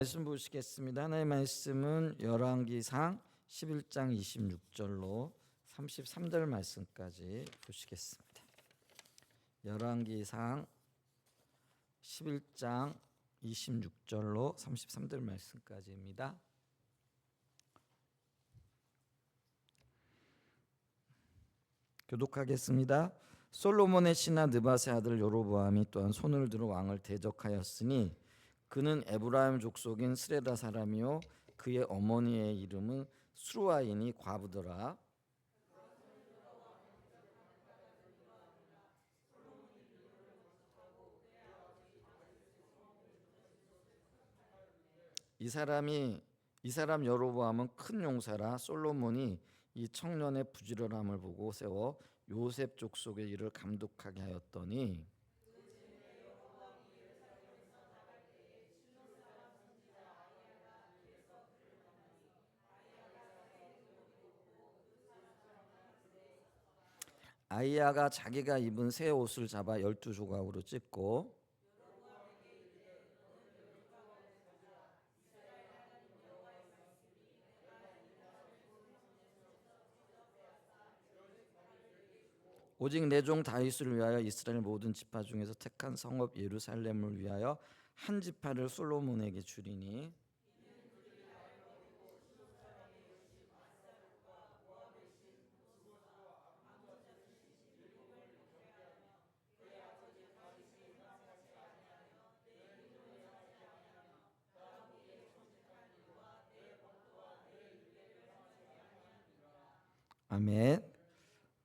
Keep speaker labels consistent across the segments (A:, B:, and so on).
A: 말씀 보시겠습니다. 하나님의 말씀은 열왕기상 11장 26절로 33절 말씀까지 보시겠습니다. 열왕기상 11장 26절로 33절 말씀까지입니다. 교독하겠습니다. 솔로몬의 신하 느밧의 아들 여로보암이 또한 손을 들어 왕을 대적하였으니 그는 에브라임 족속인 스레다 사람이요 그의 어머니의 이름은 수루아이니 과부더라. 이 사람 여로보암은 큰 용사라. 솔로몬이 이 청년의 부지런함을 보고 세워 요셉 족속의 일을 감독하게 하였더니 아이야가 자기가 입은 새 옷을 잡아 12조각으로 찢고 오직 내 종 다윗을 위하여 이스라엘 모든 지파 중에서 택한 성읍 예루살렘을 위하여 한 지파를 솔로몬에게 주리니 아멘.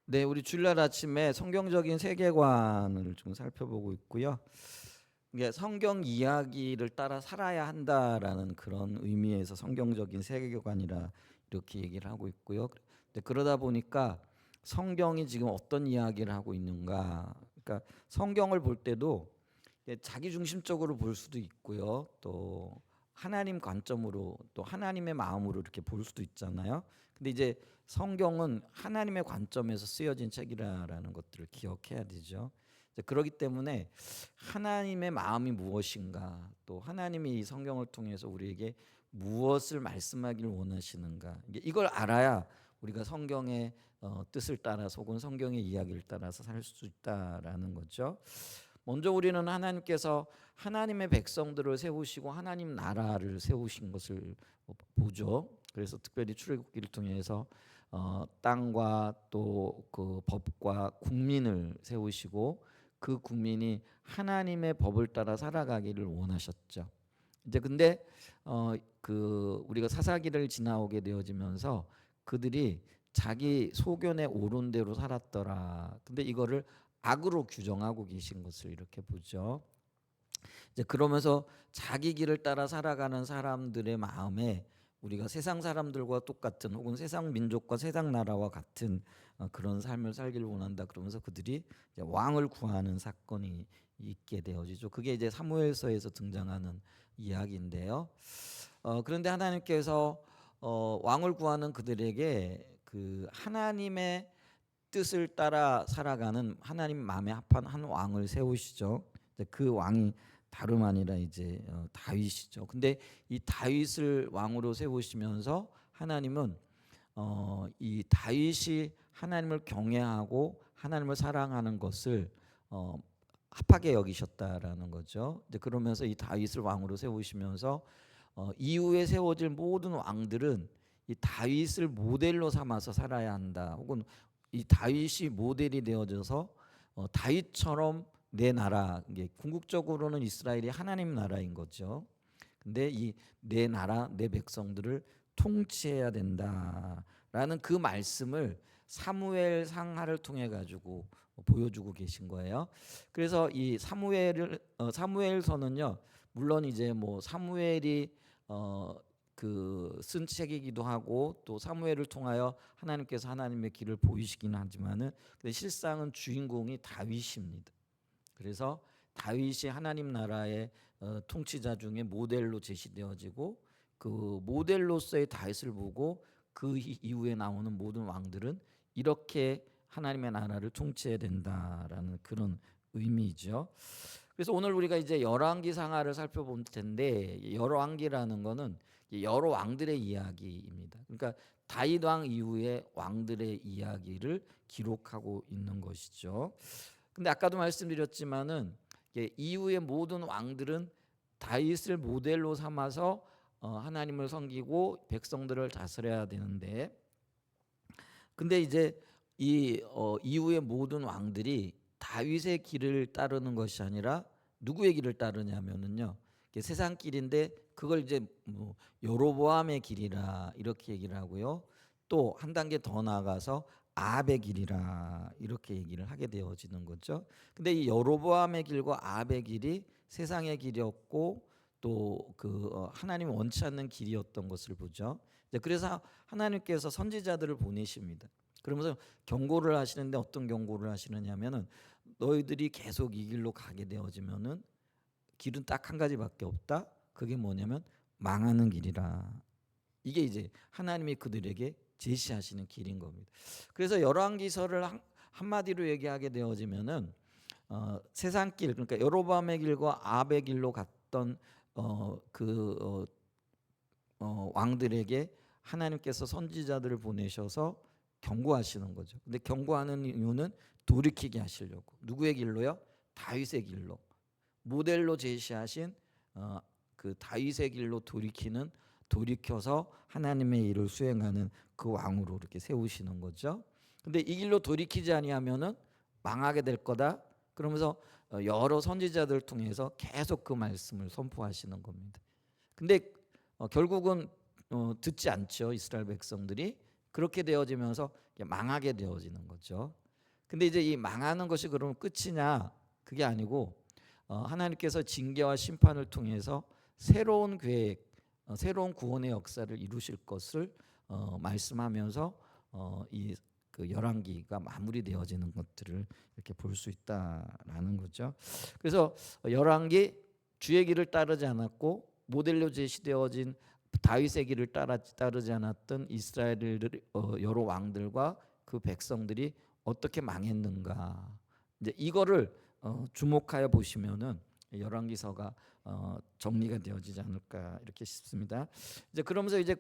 A: 네, 우리 주일날 아침에 성경적인 세계관을 좀 살펴보고 있고요. 이게 성경 이야기를 따라 살아야 한다라는 그런 의미에서 성경적인 세계관이라 이렇게 얘기를 하고 있고요. 그러다 보니까 성경이 지금 어떤 이야기를 하고 있는가? 그러니까 성경을 볼 때도 자기 중심적으로 볼 수도 있고요. 또 하나님 관점으로 또 하나님의 마음으로 이렇게 볼 수도 있잖아요. 근데 이제 성경은 하나님의 관점에서 쓰여진 책이라는 것들을 기억해야 되죠. 그렇기 때문에 하나님의 마음이 무엇인가, 또 하나님이 이 성경을 통해서 우리에게 무엇을 말씀하기를 원하시는가, 이걸 알아야 우리가 성경의 뜻을 따라서 혹은 성경의 이야기를 따라서 살 수 있다라는 거죠. 먼저 우리는 하나님께서 하나님의 백성들을 세우시고 하나님 나라를 세우신 것을 보죠. 그래서 특별히 출애굽기를 통해서 땅과 또 그 법과 국민을 세우시고 그 국민이 하나님의 법을 따라 살아가기를 원하셨죠. 이제 근데 그 우리가 사사기를 지나오게 되어지면서 그들이 자기 소견에 옳은 대로 살았더라. 근데 이거를 악으로 규정하고 계신 것을 이렇게 보죠. 이제 그러면서 자기 길을 따라 살아가는 사람들의 마음에 우리가 세상 사람들과 똑같은 혹은 세상 민족과 세상 나라와 같은 그런 삶을 살기를 원한다. 그러면서 그들이 이제 왕을 구하는 사건이 있게 되어지죠. 그게 이제 사무엘서에서 등장하는 이야기인데요. 그런데 하나님께서 왕을 구하는 그들에게 그 하나님의 뜻을 따라 살아가는 하나님 마음에 합한 한 왕을 세우시죠. 그 왕이 다름 아니라 이제 다윗이죠. 근데 이 다윗을 왕으로 세우시면서 하나님은 이 다윗이 하나님을 경외하고 하나님을 사랑하는 것을 합하게 여기셨다라는 거죠. 이제 그러면서 이 다윗을 왕으로 세우시면서 이후에 세워질 모든 왕들은 이 다윗을 모델로 삼아서 살아야 한다. 혹은 이 다윗이 모델이 되어져서 다윗처럼 내 나라, 이게 궁극적으로는 이스라엘이 하나님 나라인 거죠. 근데 이 내 나라, 내 백성들을 통치해야 된다라는 그 말씀을 사무엘 상하를 통해 가지고 보여주고 계신 거예요. 그래서 이 사무엘서는요, 물론 이제 뭐 사무엘이 그 쓴 책이기도 하고 또 사무엘을 통하여 하나님께서 하나님의 길을 보이시긴 하지만은 근데 실상은 주인공이 다윗입니다. 그래서 다윗이 하나님 나라의 통치자 중에 모델로 제시되어지고 그 모델로서의 다윗을 보고 그 이후에 나오는 모든 왕들은 이렇게 하나님의 나라를 통치해야 된다라는 그런 의미죠. 그래서 오늘 우리가 이제 열왕기 상하를 살펴볼 텐데, 열왕기라는 거는 여러 왕들의 이야기입니다. 그러니까 다윗 왕 이후의 왕들의 이야기를 기록하고 있는 것이죠. 근데 아까도 말씀드렸지만은 이후의 모든 왕들은 다윗을 모델로 삼아서 하나님을 섬기고 백성들을 다스려야 되는데, 근데 이제 이 이후의 모든 왕들이 다윗의 길을 따르는 것이 아니라 누구의 길을 따르냐면은요, 세상 길인데 그걸 이제 뭐 여로보암의 길이라 이렇게 얘기를 하고요. 또 한 단계 더 나아가서 아합의 길이라 이렇게 얘기를 하게 되어지는 거죠. 근데 이 여로보암의 길과 아합의 길이 세상의 길이었고 또 하나님이 원치 않는 길이었던 것을 보죠. 그래서 하나님께서 선지자들을 보내십니다. 그러면서 경고를 하시는데 어떤 경고를 하시느냐면은 너희들이 계속 이 길로 가게 되어지면은 길은 딱 한 가지밖에 없다. 그게 뭐냐면 망하는 길이라. 이게 이제 하나님이 그들에게 제시하시는 길인 겁니다. 그래서 열왕기서를 한마디로 얘기하게 되어지면은 세상 길, 그러니까 여로보암의 길과 아합의 길로 갔던 왕들에게 하나님께서 선지자들을 보내셔서 경고하시는 거죠. 근데 경고하는 이유는 돌이키게 하시려고. 누구의 길로요? 다윗의 길로. 모델로 제시하신 그 다윗의 길로 돌이켜서 하나님의 일을 수행하는 그 왕으로 이렇게 세우시는 거죠. 근데 이 길로 돌이키지 아니하면은 망하게 될 거다. 그러면서 여러 선지자들 통해서 계속 그 말씀을 선포하시는 겁니다. 근데 결국은 듣지 않죠. 이스라엘 백성들이. 그렇게 되어지면서 망하게 되어지는 거죠. 근데 이제 이 망하는 것이 그러면 끝이냐? 그게 아니고 하나님께서 징계와 심판을 통해서 새로운 계획, 새로운 구원의 역사를 이루실 것을 말씀하면서 그 열왕기가 마무리되어지는 것들을 이렇게 볼 수 있다라는 거죠. 그래서 열왕기 주의 길을 따르지 않았고 모델로 제시되어진 다윗의 길을 따르지 않았던 이스라엘 여러 왕들과 그 백성들이 어떻게 망했는가, 이제 이거를 주목하여 보시면은 열왕기서가 정리가 되어지지 않을까 이렇게 싶습니다. 이제 그러면서 이제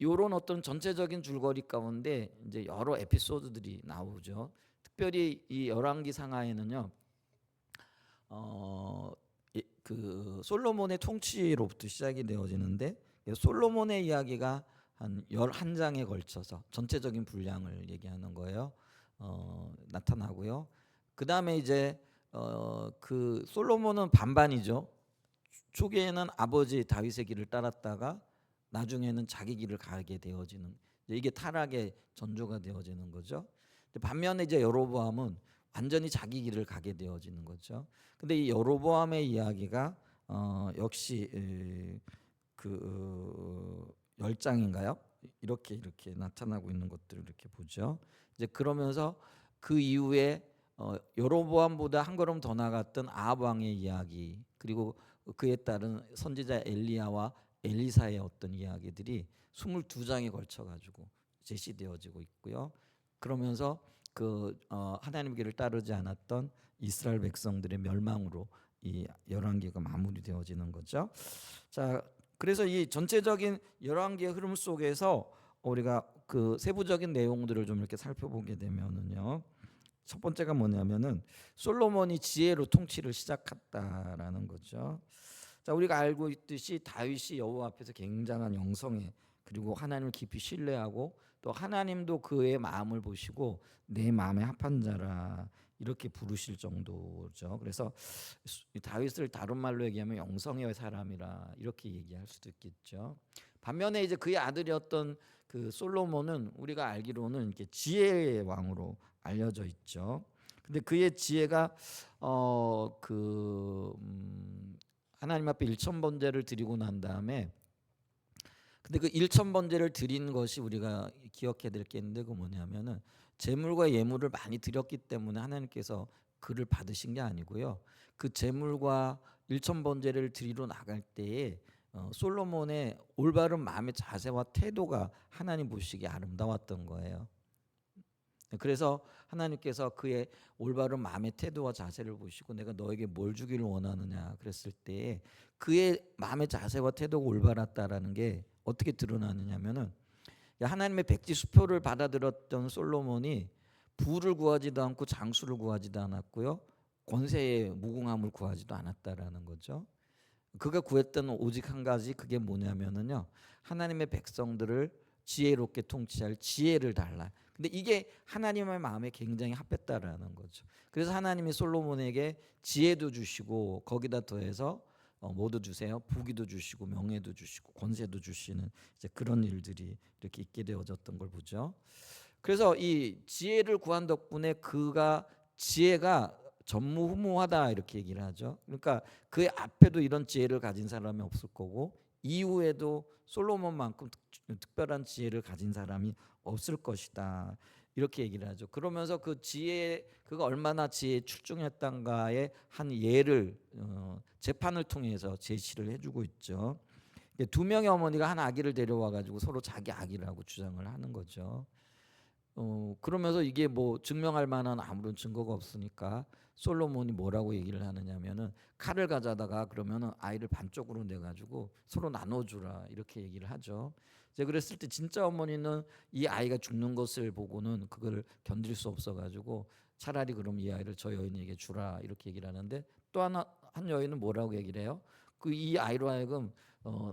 A: 요런 어떤 전체적인 줄거리 가운데 이제 여러 에피소드들이 나오죠. 특별히 이 열왕기 상하에는요, 그 솔로몬의 통치로부터 시작이 되어지는데 솔로몬의 이야기가 한 11장에 걸쳐서 전체적인 분량을 얘기하는 거예요. 나타나고요. 그 다음에 이제 그 솔로몬은 반반이죠. 초기에는 아버지 다윗의 길을 따랐다가 나중에는 자기 길을 가게 되어지는, 이게 타락의 전조가 되어지는 거죠. 반면에 이제 여로보암은 완전히 자기 길을 가게 되어지는 거죠. 근데 이 여로보암의 이야기가 역시 그 10장인가요? 이렇게 나타나고 있는 것들을 이렇게 보죠. 이제 그러면서 그 이후에 여로보암보다 한 걸음 더 나갔던 아합 왕의 이야기, 그리고 그에 따른 선지자 엘리야와 엘리사의 어떤 이야기들이 22장에 걸쳐 가지고 제시되어지고 있고요. 그러면서 하나님의 길을 따르지 않았던 이스라엘 백성들의 멸망으로 이 열왕기가 마무리되어지는 거죠. 자, 그래서 이 전체적인 열왕기의 흐름 속에서 우리가 그 세부적인 내용들을 좀 이렇게 살펴보게 되면은요, 첫 번째가 뭐냐면은 솔로몬이 지혜로 통치를 시작했다라는 거죠. 자, 우리가 알고 있듯이 다윗이 여호와 앞에서 굉장한 영성에, 그리고 하나님을 깊이 신뢰하고 또 하나님도 그의 마음을 보시고 내 마음에 합한 자라 이렇게 부르실 정도죠. 그래서 다윗을 다른 말로 얘기하면 영성의 사람이라 이렇게 얘기할 수도 있겠죠. 반면에 이제 그의 아들이었던 그 솔로몬은 우리가 알기로는 이렇게 지혜의 왕으로 알려져 있죠. 근데 그의 지혜가 하나님 앞에 일천번제를 드리고 난 다음에, 근데 그 일천번제를 드린 것이 우리가 기억해야 될 게 있는데, 그 뭐냐면은 제물과 예물을 많이 드렸기 때문에 하나님께서 그를 받으신 게 아니고요. 그 제물과 일천번제를 드리러 나갈 때에 솔로몬의 올바른 마음의 자세와 태도가 하나님 보시기에 아름다웠던 거예요. 그래서 하나님께서 그의 올바른 마음의 태도와 자세를 보시고 내가 너에게 뭘 주기를 원하느냐 그랬을 때 그의 마음의 자세와 태도가 올바랐다라는 게 어떻게 드러나느냐면은 하나님의 백지 수표를 받아들였던 솔로몬이 부를 구하지도 않고 장수를 구하지도 않았고요. 권세의 무궁함을 구하지도 않았다라는 거죠. 그가 구했던 오직 한 가지, 그게 뭐냐면은요, 하나님의 백성들을 지혜롭게 통치할 지혜를 달라. 근데 이게 하나님의 마음에 굉장히 합했다라는 거죠. 그래서 하나님이 솔로몬에게 지혜도 주시고 거기다 더해서 뭐도 주세요? 부귀도 주시고 명예도 주시고 권세도 주시는 이제 그런 일들이 이렇게 있게 되어졌던 걸 보죠. 그래서 이 지혜를 구한 덕분에 그가 지혜가 전무후무하다 이렇게 얘기를 하죠. 그러니까 그 앞에도 이런 지혜를 가진 사람이 없을 거고 이후에도 솔로몬만큼 특별한 지혜를 가진 사람이 없을 것이다. 이렇게 얘기를 하죠. 그러면서 그 지혜, 그가 얼마나 지혜에 출중했던가의 한 예를 재판을 통해서 제시를 해주고 있죠. 두 명의 어머니가 한 아기를 데려와 가지고 서로 자기 아기라고 주장을 하는 거죠. 그러면서 이게 뭐 증명할 만한 아무런 증거가 없으니까 솔로몬이 뭐라고 얘기를 하느냐면은 칼을 가져다가 그러면은 아이를 반쪽으로 내 가지고 서로 나눠주라 이렇게 얘기를 하죠. 이제 그랬을 때 진짜 어머니는 이 아이가 죽는 것을 보고는 그걸 견딜 수 없어 가지고 차라리 그럼 이 아이를 저 여인에게 주라 이렇게 얘기를 하는데 또 한 여인은 뭐라고 얘기를 해요? 그 이 아이로 하여금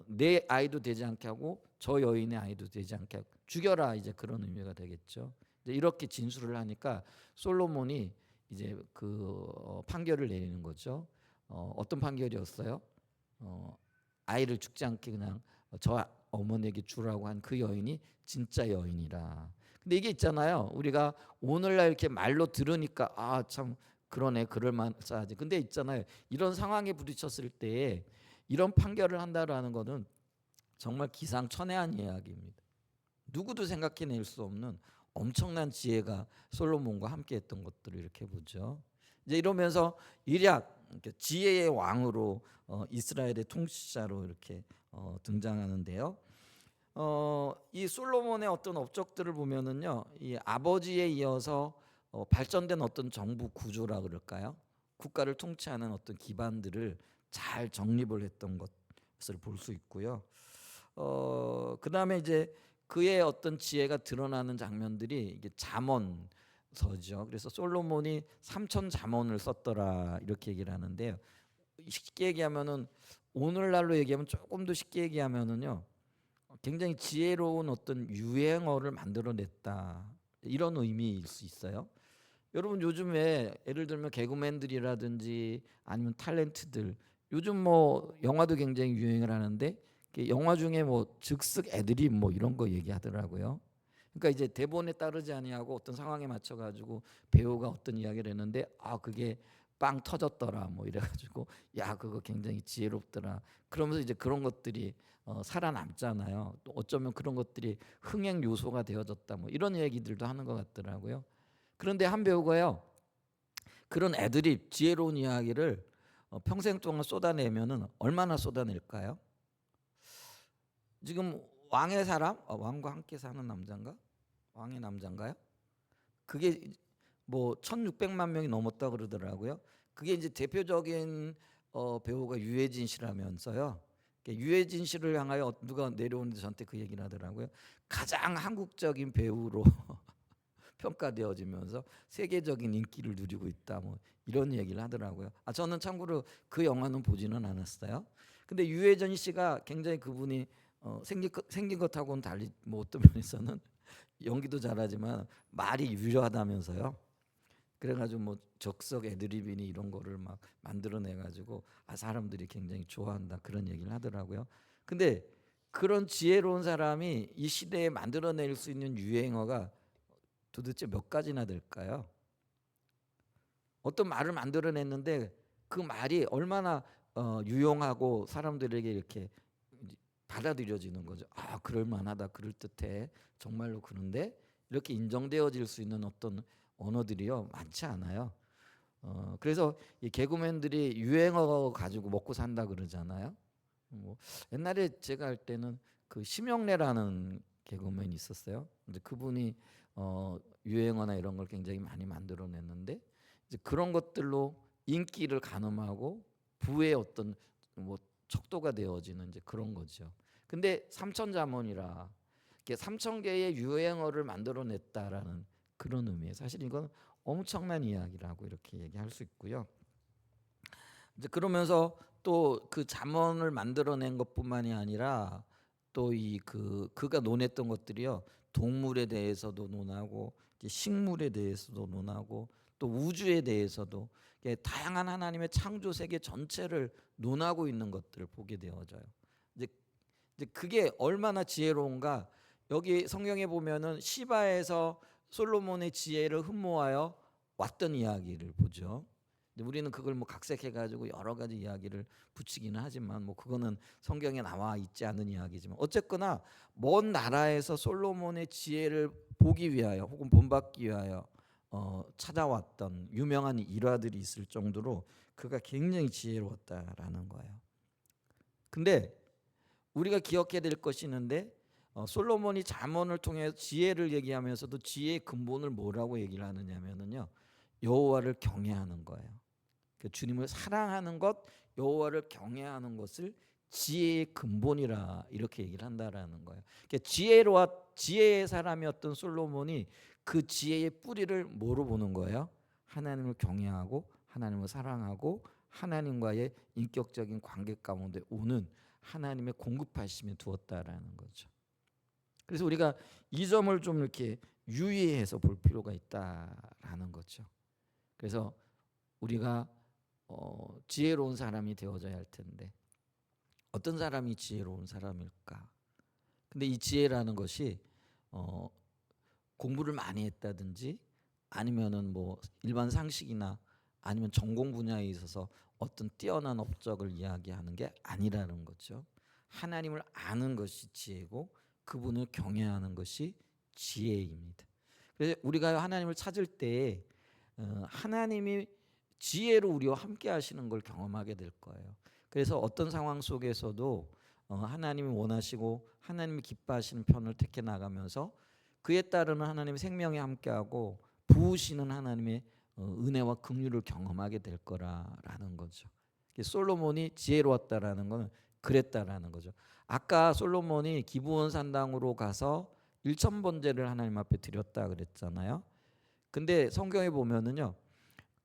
A: 내 아이도 되지 않게 하고 저 여인의 아이도 되지 않게 하고 죽여라, 이제 그런 의미가 되겠죠. 이제 이렇게 진술을 하니까 솔로몬이 이제 그 판결을 내리는 거죠. 어떤 판결이었어요? 아이를 죽지 않게 그냥 저 어머니에게 주라고 한 그 여인이 진짜 여인이라. 근데 이게 있잖아요. 우리가 오늘날 이렇게 말로 들으니까 아 참 그러네, 그럴 만하지. 근데 있잖아요. 이런 상황에 부딪혔을 때 이런 판결을 한다라는 것은 정말 기상천외한 이야기입니다. 누구도 생각해낼 수 없는 엄청난 지혜가 솔로몬과 함께했던 것들을 이렇게 보죠. 이제 이러면서 일약 지혜의 왕으로 이스라엘의 통치자로 이렇게 등장하는데요. 이 솔로몬의 어떤 업적들을 보면은요, 이 아버지에 이어서 발전된 어떤 정부 구조라 그럴까요? 국가를 통치하는 어떤 기반들을 잘 정립을 했던 것을 볼 수 있고요. 그다음에 이제 그의 어떤 지혜가 드러나는 장면들이 이게 잠언서죠. 그래서 솔로몬이 3천 잠언을 썼더라 이렇게 얘기를 하는데요. 쉽게 얘기하면은 오늘날로 얘기하면 조금 더 쉽게 얘기하면은요, 굉장히 지혜로운 어떤 유행어를 만들어냈다 이런 의미일 수 있어요. 여러분 요즘에 예를 들면 개그맨들이라든지 아니면 탤런트들 요즘 뭐 영화도 굉장히 유행을 하는데 영화 중에 뭐 즉석 애드립 뭐 이런 거 얘기하더라고요. 그러니까 이제 대본에 따르지 아니하고 어떤 상황에 맞춰 가지고 배우가 어떤 이야기를 했는데 아 그게 빵 터졌더라 뭐 이래가지고 야 그거 굉장히 지혜롭더라. 그러면서 이제 그런 것들이 살아남잖아요. 또 어쩌면 그런 것들이 흥행 요소가 되어졌다 뭐 이런 얘기들도 하는 것 같더라고요. 그런데 한 배우가요 그런 애드립 지혜로운 이야기를 평생 동안 쏟아내면은 얼마나 쏟아낼까요? 지금 왕의 사람, 왕과 함께 사는 남자인가? 왕의 남자인가요? 그게 뭐 1,600만 명이 넘었다 그러더라고요. 그게 이제 대표적인 배우가 유해진 씨라면서요. 유해진 씨를 향하여 누가 내려오는데 저한테 그 얘기를 하더라고요. 가장 한국적인 배우로 평가되어지면서 세계적인 인기를 누리고 있다. 뭐 이런 얘기를 하더라고요. 저는 참고로 그 영화는 보지는 않았어요. 근데 유해진 씨가 굉장히 그분이 생긴 것하고는 달리 뭐 어떤 면에서는 연기도 잘하지만 말이 유려하다면서요. 그래가지고 뭐 적석 애드리비니 이런 거를 막 만들어내가지고 사람들이 굉장히 좋아한다 그런 얘기를 하더라고요. 근데 그런 지혜로운 사람이 이 시대에 만들어낼 수 있는 유행어가 도대체 몇 가지나 될까요? 어떤 말을 만들어냈는데 그 말이 얼마나 유용하고 사람들에게 이렇게 받아들여지는 거죠. 그럴 만하다, 그럴 듯해, 정말로 그런데 이렇게 인정되어질 수 있는 어떤 언어들이요 많지 않아요. 그래서 이 개그맨들이 유행어 가지고 먹고 산다 그러잖아요. 뭐 옛날에 제가 할 때는 그 심영래라는 개그맨이 있었어요. 근데 그분이 유행어나 이런 걸 굉장히 많이 만들어냈는데 이제 그런 것들로 인기를 가늠하고 부의 어떤 뭐 척도가 되어지는 이제 그런 거죠. 근데 삼천자문이라 이게 3,000개의 유행어를 만들어냈다라는 그런 의미에 사실 이건 엄청난 이야기라고 이렇게 얘기할 수 있고요. 이제 그러면서 또 그 잠언을 만들어낸 것뿐만이 아니라 또 이 그가 논했던 것들이요, 동물에 대해서도 논하고 이제 식물에 대해서도 논하고 또 우주에 대해서도 다양한 하나님의 창조 세계 전체를 논하고 있는 것들을 보게 되어져요. 이제 그게 얼마나 지혜로운가. 여기 성경에 보면은 시바에서 솔로몬의 지혜를 흠모하여 왔던 이야기를 보죠. 우리는 그걸 뭐 각색해 가지고 여러 가지 이야기를 붙이기는 하지만 뭐 그거는 성경에 나와 있지 않은 이야기지만 어쨌거나 먼 나라에서 솔로몬의 지혜를 보기 위하여 혹은 본받기 위하여 찾아왔던 유명한 일화들이 있을 정도로 그가 굉장히 지혜로웠다라는 거예요. 근데 우리가 기억해야 될 것이 있는데 솔로몬이 잠언을 통해 지혜를 얘기하면서도 지혜의 근본을 뭐라고 얘기를 하느냐면요, 여호와를 경외하는 거예요. 그 주님을 사랑하는 것, 여호와를 경외하는 것을 지혜의 근본이라 이렇게 얘기를 한다라는 거예요. 그러니까 지혜의 사람이었던 솔로몬이 그 지혜의 뿌리를 뭐로 보는 거예요? 하나님을 경외하고 하나님을 사랑하고 하나님과의 인격적인 관계 가운데 오는 하나님의 공급하심에 두었다라는 거죠. 그래서 우리가 이 점을 좀 이렇게 유의해서 볼 필요가 있다라는 거죠. 그래서 우리가 지혜로운 사람이 되어져야 할 텐데 어떤 사람이 지혜로운 사람일까? 근데 이 지혜라는 것이 공부를 많이 했다든지 아니면은 뭐 일반 상식이나 아니면 전공 분야에 있어서 어떤 뛰어난 업적을 이야기하는 게 아니라는 거죠. 하나님을 아는 것이 지혜고 그분을 경외하는 것이 지혜입니다. 그래서 우리가 하나님을 찾을 때 하나님이 지혜로 우리와 함께 하시는 걸 경험하게 될 거예요. 그래서 어떤 상황 속에서도 하나님이 원하시고 하나님이 기뻐하시는 편을 택해 나가면서 그에 따르는 하나님의 생명에 함께하고 부으시는 하나님의 은혜와 긍휼을 경험하게 될 거라는 거죠. 솔로몬이 지혜로웠다라는 것은 그랬다라는 거죠. 아까 솔로몬이 기브온 산당으로 가서 1,000번제를 하나님 앞에 드렸다 그랬잖아요. 근데 성경에 보면은요,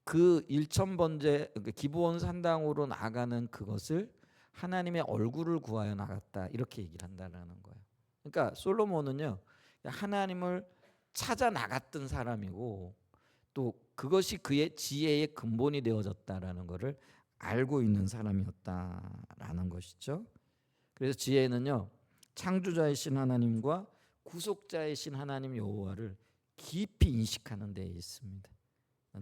A: 그 1,000번제 기브온 산당으로 나가는 그것을 하나님의 얼굴을 구하여 나갔다 이렇게 얘기를 한다라는 거예요. 그러니까 솔로몬은요, 하나님을 찾아 나갔던 사람이고 또 그것이 그의 지혜의 근본이 되어졌다라는 것을 알고 있는 사람이었다라는 것이죠. 그래서 지혜는요, 창조자이신 하나님과 구속자이신 하나님 여호와를 깊이 인식하는 데 있습니다.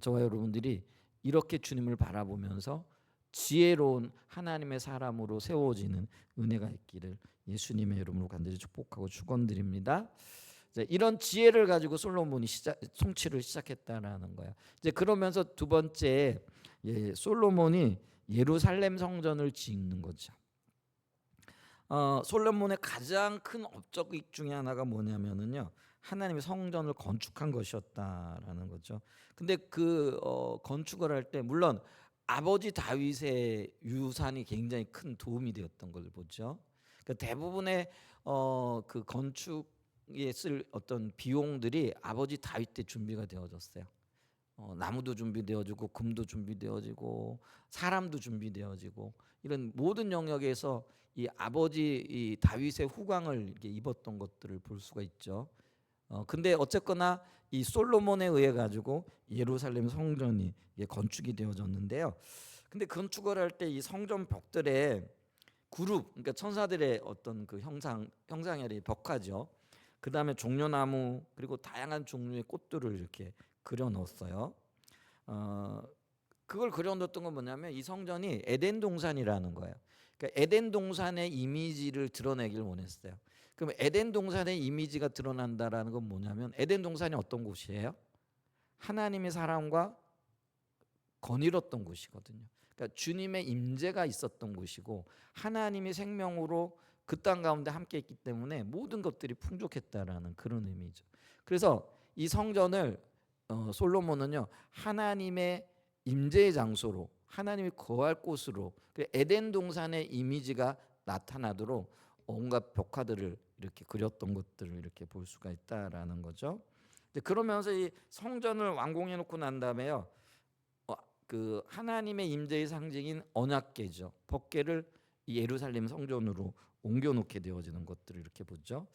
A: 저와 여러분들이 이렇게 주님을 바라보면서 지혜로운 하나님의 사람으로 세워지는 은혜가 있기를 예수님의 이름으로 간절히 축복하고 축원드립니다. 이런 지혜를 가지고 솔로몬이 통치를 시작했다라는 거예요. 이제 그러면서 두 번째, 솔로몬이 예루살렘 성전을 짓는 거죠. 솔로몬의 가장 큰 업적 중에 하나가 뭐냐면은요, 하나님의 성전을 건축한 것이었다라는 거죠. 근데 그 건축을 할 때 물론 아버지 다윗의 유산이 굉장히 큰 도움이 되었던 걸 보죠. 그러니까 대부분의 그 건축에 쓸 어떤 비용들이 아버지 다윗 때 준비가 되어졌어요. 나무도 준비되어지고 금도 준비되어지고 사람도 준비되어지고 이런 모든 영역에서 이 아버지 이 다윗의 후광을 이렇게 입었던 것들을 볼 수가 있죠. 근데 어쨌거나 이 솔로몬에 의해 가지고 예루살렘 성전이 건축이 되어졌는데요. 근데 건축을 할 때 이 성전 벽들에 그룹, 그러니까 천사들의 어떤 그 형상이 벽화죠. 그 다음에 종려나무 그리고 다양한 종류의 꽃들을 이렇게 그려 넣었어요. 그걸 그려 넣었던 건 뭐냐면 이 성전이 에덴 동산이라는 거예요. 그러니까 에덴 동산의 이미지를 드러내길 원했어요. 그럼 에덴 동산의 이미지가 드러난다라는 건 뭐냐면 에덴 동산이 어떤 곳이에요? 하나님의 사랑과 거닐었던 곳이거든요. 그러니까 주님의 임재가 있었던 곳이고 하나님의 생명으로 그 땅 가운데 함께 있기 때문에 모든 것들이 풍족했다라는 그런 의미죠. 그래서 이 성전을 솔로몬은요 하나님의 임재의 장소로, 하나님이 거할 곳으로, 에덴 동산의 이미지가 나타나도록 온갖 벽화들을 이렇게 그렸던 것들을 이렇게 볼 수가 있다라는 거죠. 그러면서 이 성전을 완공해 놓고 난 다음에요, 그 하나님의 임재의 상징인 언약궤죠, 법궤를 이 예루살렘 성전으로 옮겨 놓게 되어지는 것들을 이렇게 보죠.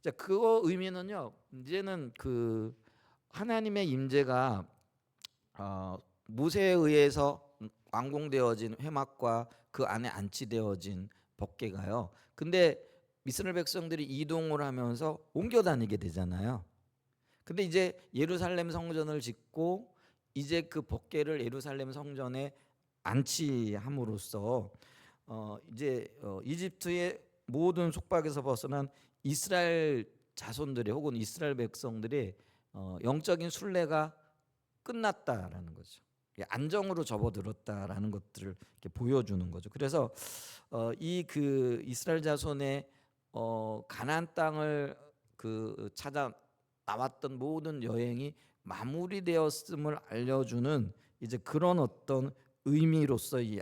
A: 자, 그 의미는요, 이제는 그 하나님의 임재가 모세에 의해서 완공되어진 회막과 그 안에 안치되어진 법궤가요. 근데 이스라엘 백성들이 이동을 하면서 옮겨 다니게 되잖아요. 근데 이제 예루살렘 성전을 짓고 이제 그 법궤를 예루살렘 성전에 안치함으로써 이제 이집트의 모든 속박에서 벗어난 이스라엘 자손들이 혹은 이스라엘 백성들이 영적인 순례가 끝났다라는 거죠. 안정으로 접어들었다라는 것들을 이렇게 보여주는 거죠. 그래서 이 그 이스라엘 자손의 가나안 땅을 그 찾아 나왔던 모든 여행이 마무리되었음을 알려주는 이제 그런 어떤 의미로서 이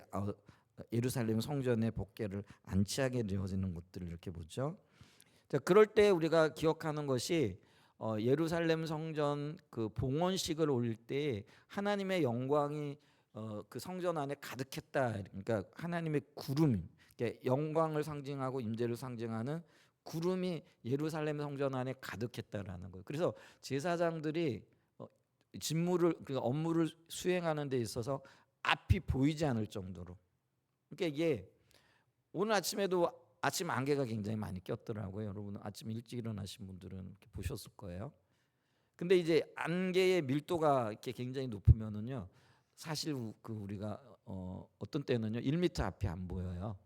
A: 예루살렘 성전의 법궤를 안치하게 되어지는 것들을 이렇게 보죠. 자, 그럴 때 우리가 기억하는 것이 예루살렘 성전 그 봉헌식을 올릴 때 하나님의 영광이 그 성전 안에 가득했다. 그러니까 하나님의 구름이, 그러니까 영광을 상징하고 임재를 상징하는 구름이 예루살렘 성전 안에 가득했다라는 거예요. 그래서 제사장들이 직무를, 그 업무를 수행하는 데 있어서 앞이 보이지 않을 정도로, 그러니까 이게 오늘 아침에도 아침 안개가 굉장히 많이 꼈더라고요. 여러분 아침 일찍 일어나신 분들은 이렇게 보셨을 거예요. 근데 이제 안개의 밀도가 이렇게 굉장히 높으면은요, 사실 그 우리가 어떤 때는요 1m 앞이 안 보여요.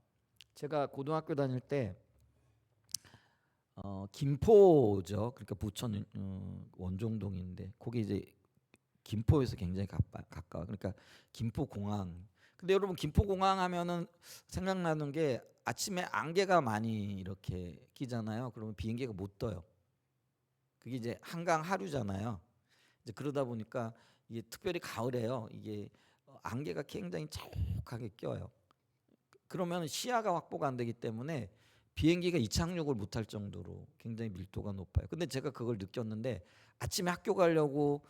A: 제가 고등학교 다닐 때 김포죠. 그러니까 부천 원종동인데 거기 이제 김포에서 굉장히 가까워. 그러니까 김포공항. 근데 여러분 김포공항 하면은 생각나는 게 아침에 안개가 많이 이렇게 끼잖아요. 그러면 비행기가 못 떠요. 그게 이제 한강 하류잖아요. 이제 그러다 보니까 이게 특별히 가을에요. 이게 안개가 굉장히 자욱하게 껴요. 그러면 시야가 확보가 안 되기 때문에 비행기가 이착륙을 못할 정도로 굉장히 밀도가 높아요. 근데 제가 그걸 느꼈는데 아침에 학교 가려고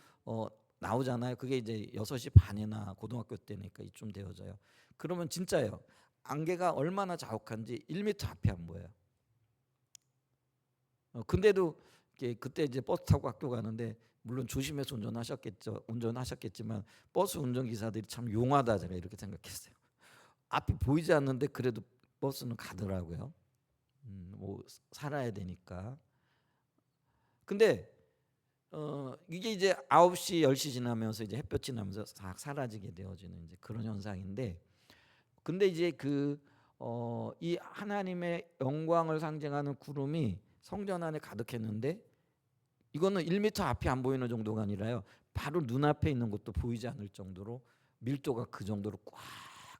A: 나오잖아요. 그게 이제 6시 반이나 고등학교 때니까 이쯤 되어져요. 그러면 진짜예요. 안개가 얼마나 자욱한지 1m 앞이 안 보여요. 근데도 그때 이제 버스 타고 학교 가는데 물론 조심해서 운전하셨겠지만 버스 운전기사들이 참 용하다, 제가 이렇게 생각했어요. 앞이 보이지 않는데 그래도 버스는 가더라고요. 뭐 살아야 되니까. 근데 이게 이제 9시 10시 지나면서 이제 햇볕 지나면서 싹 사라지게 되어지는 이제 그런 현상인데, 근데 이제 이 하나님의 영광을 상징하는 구름이 성전 안에 가득했는데 이거는 1m 앞이 안 보이는 정도가 아니라요, 바로 눈앞에 있는 것도 보이지 않을 정도로 밀도가 그 정도로 꽉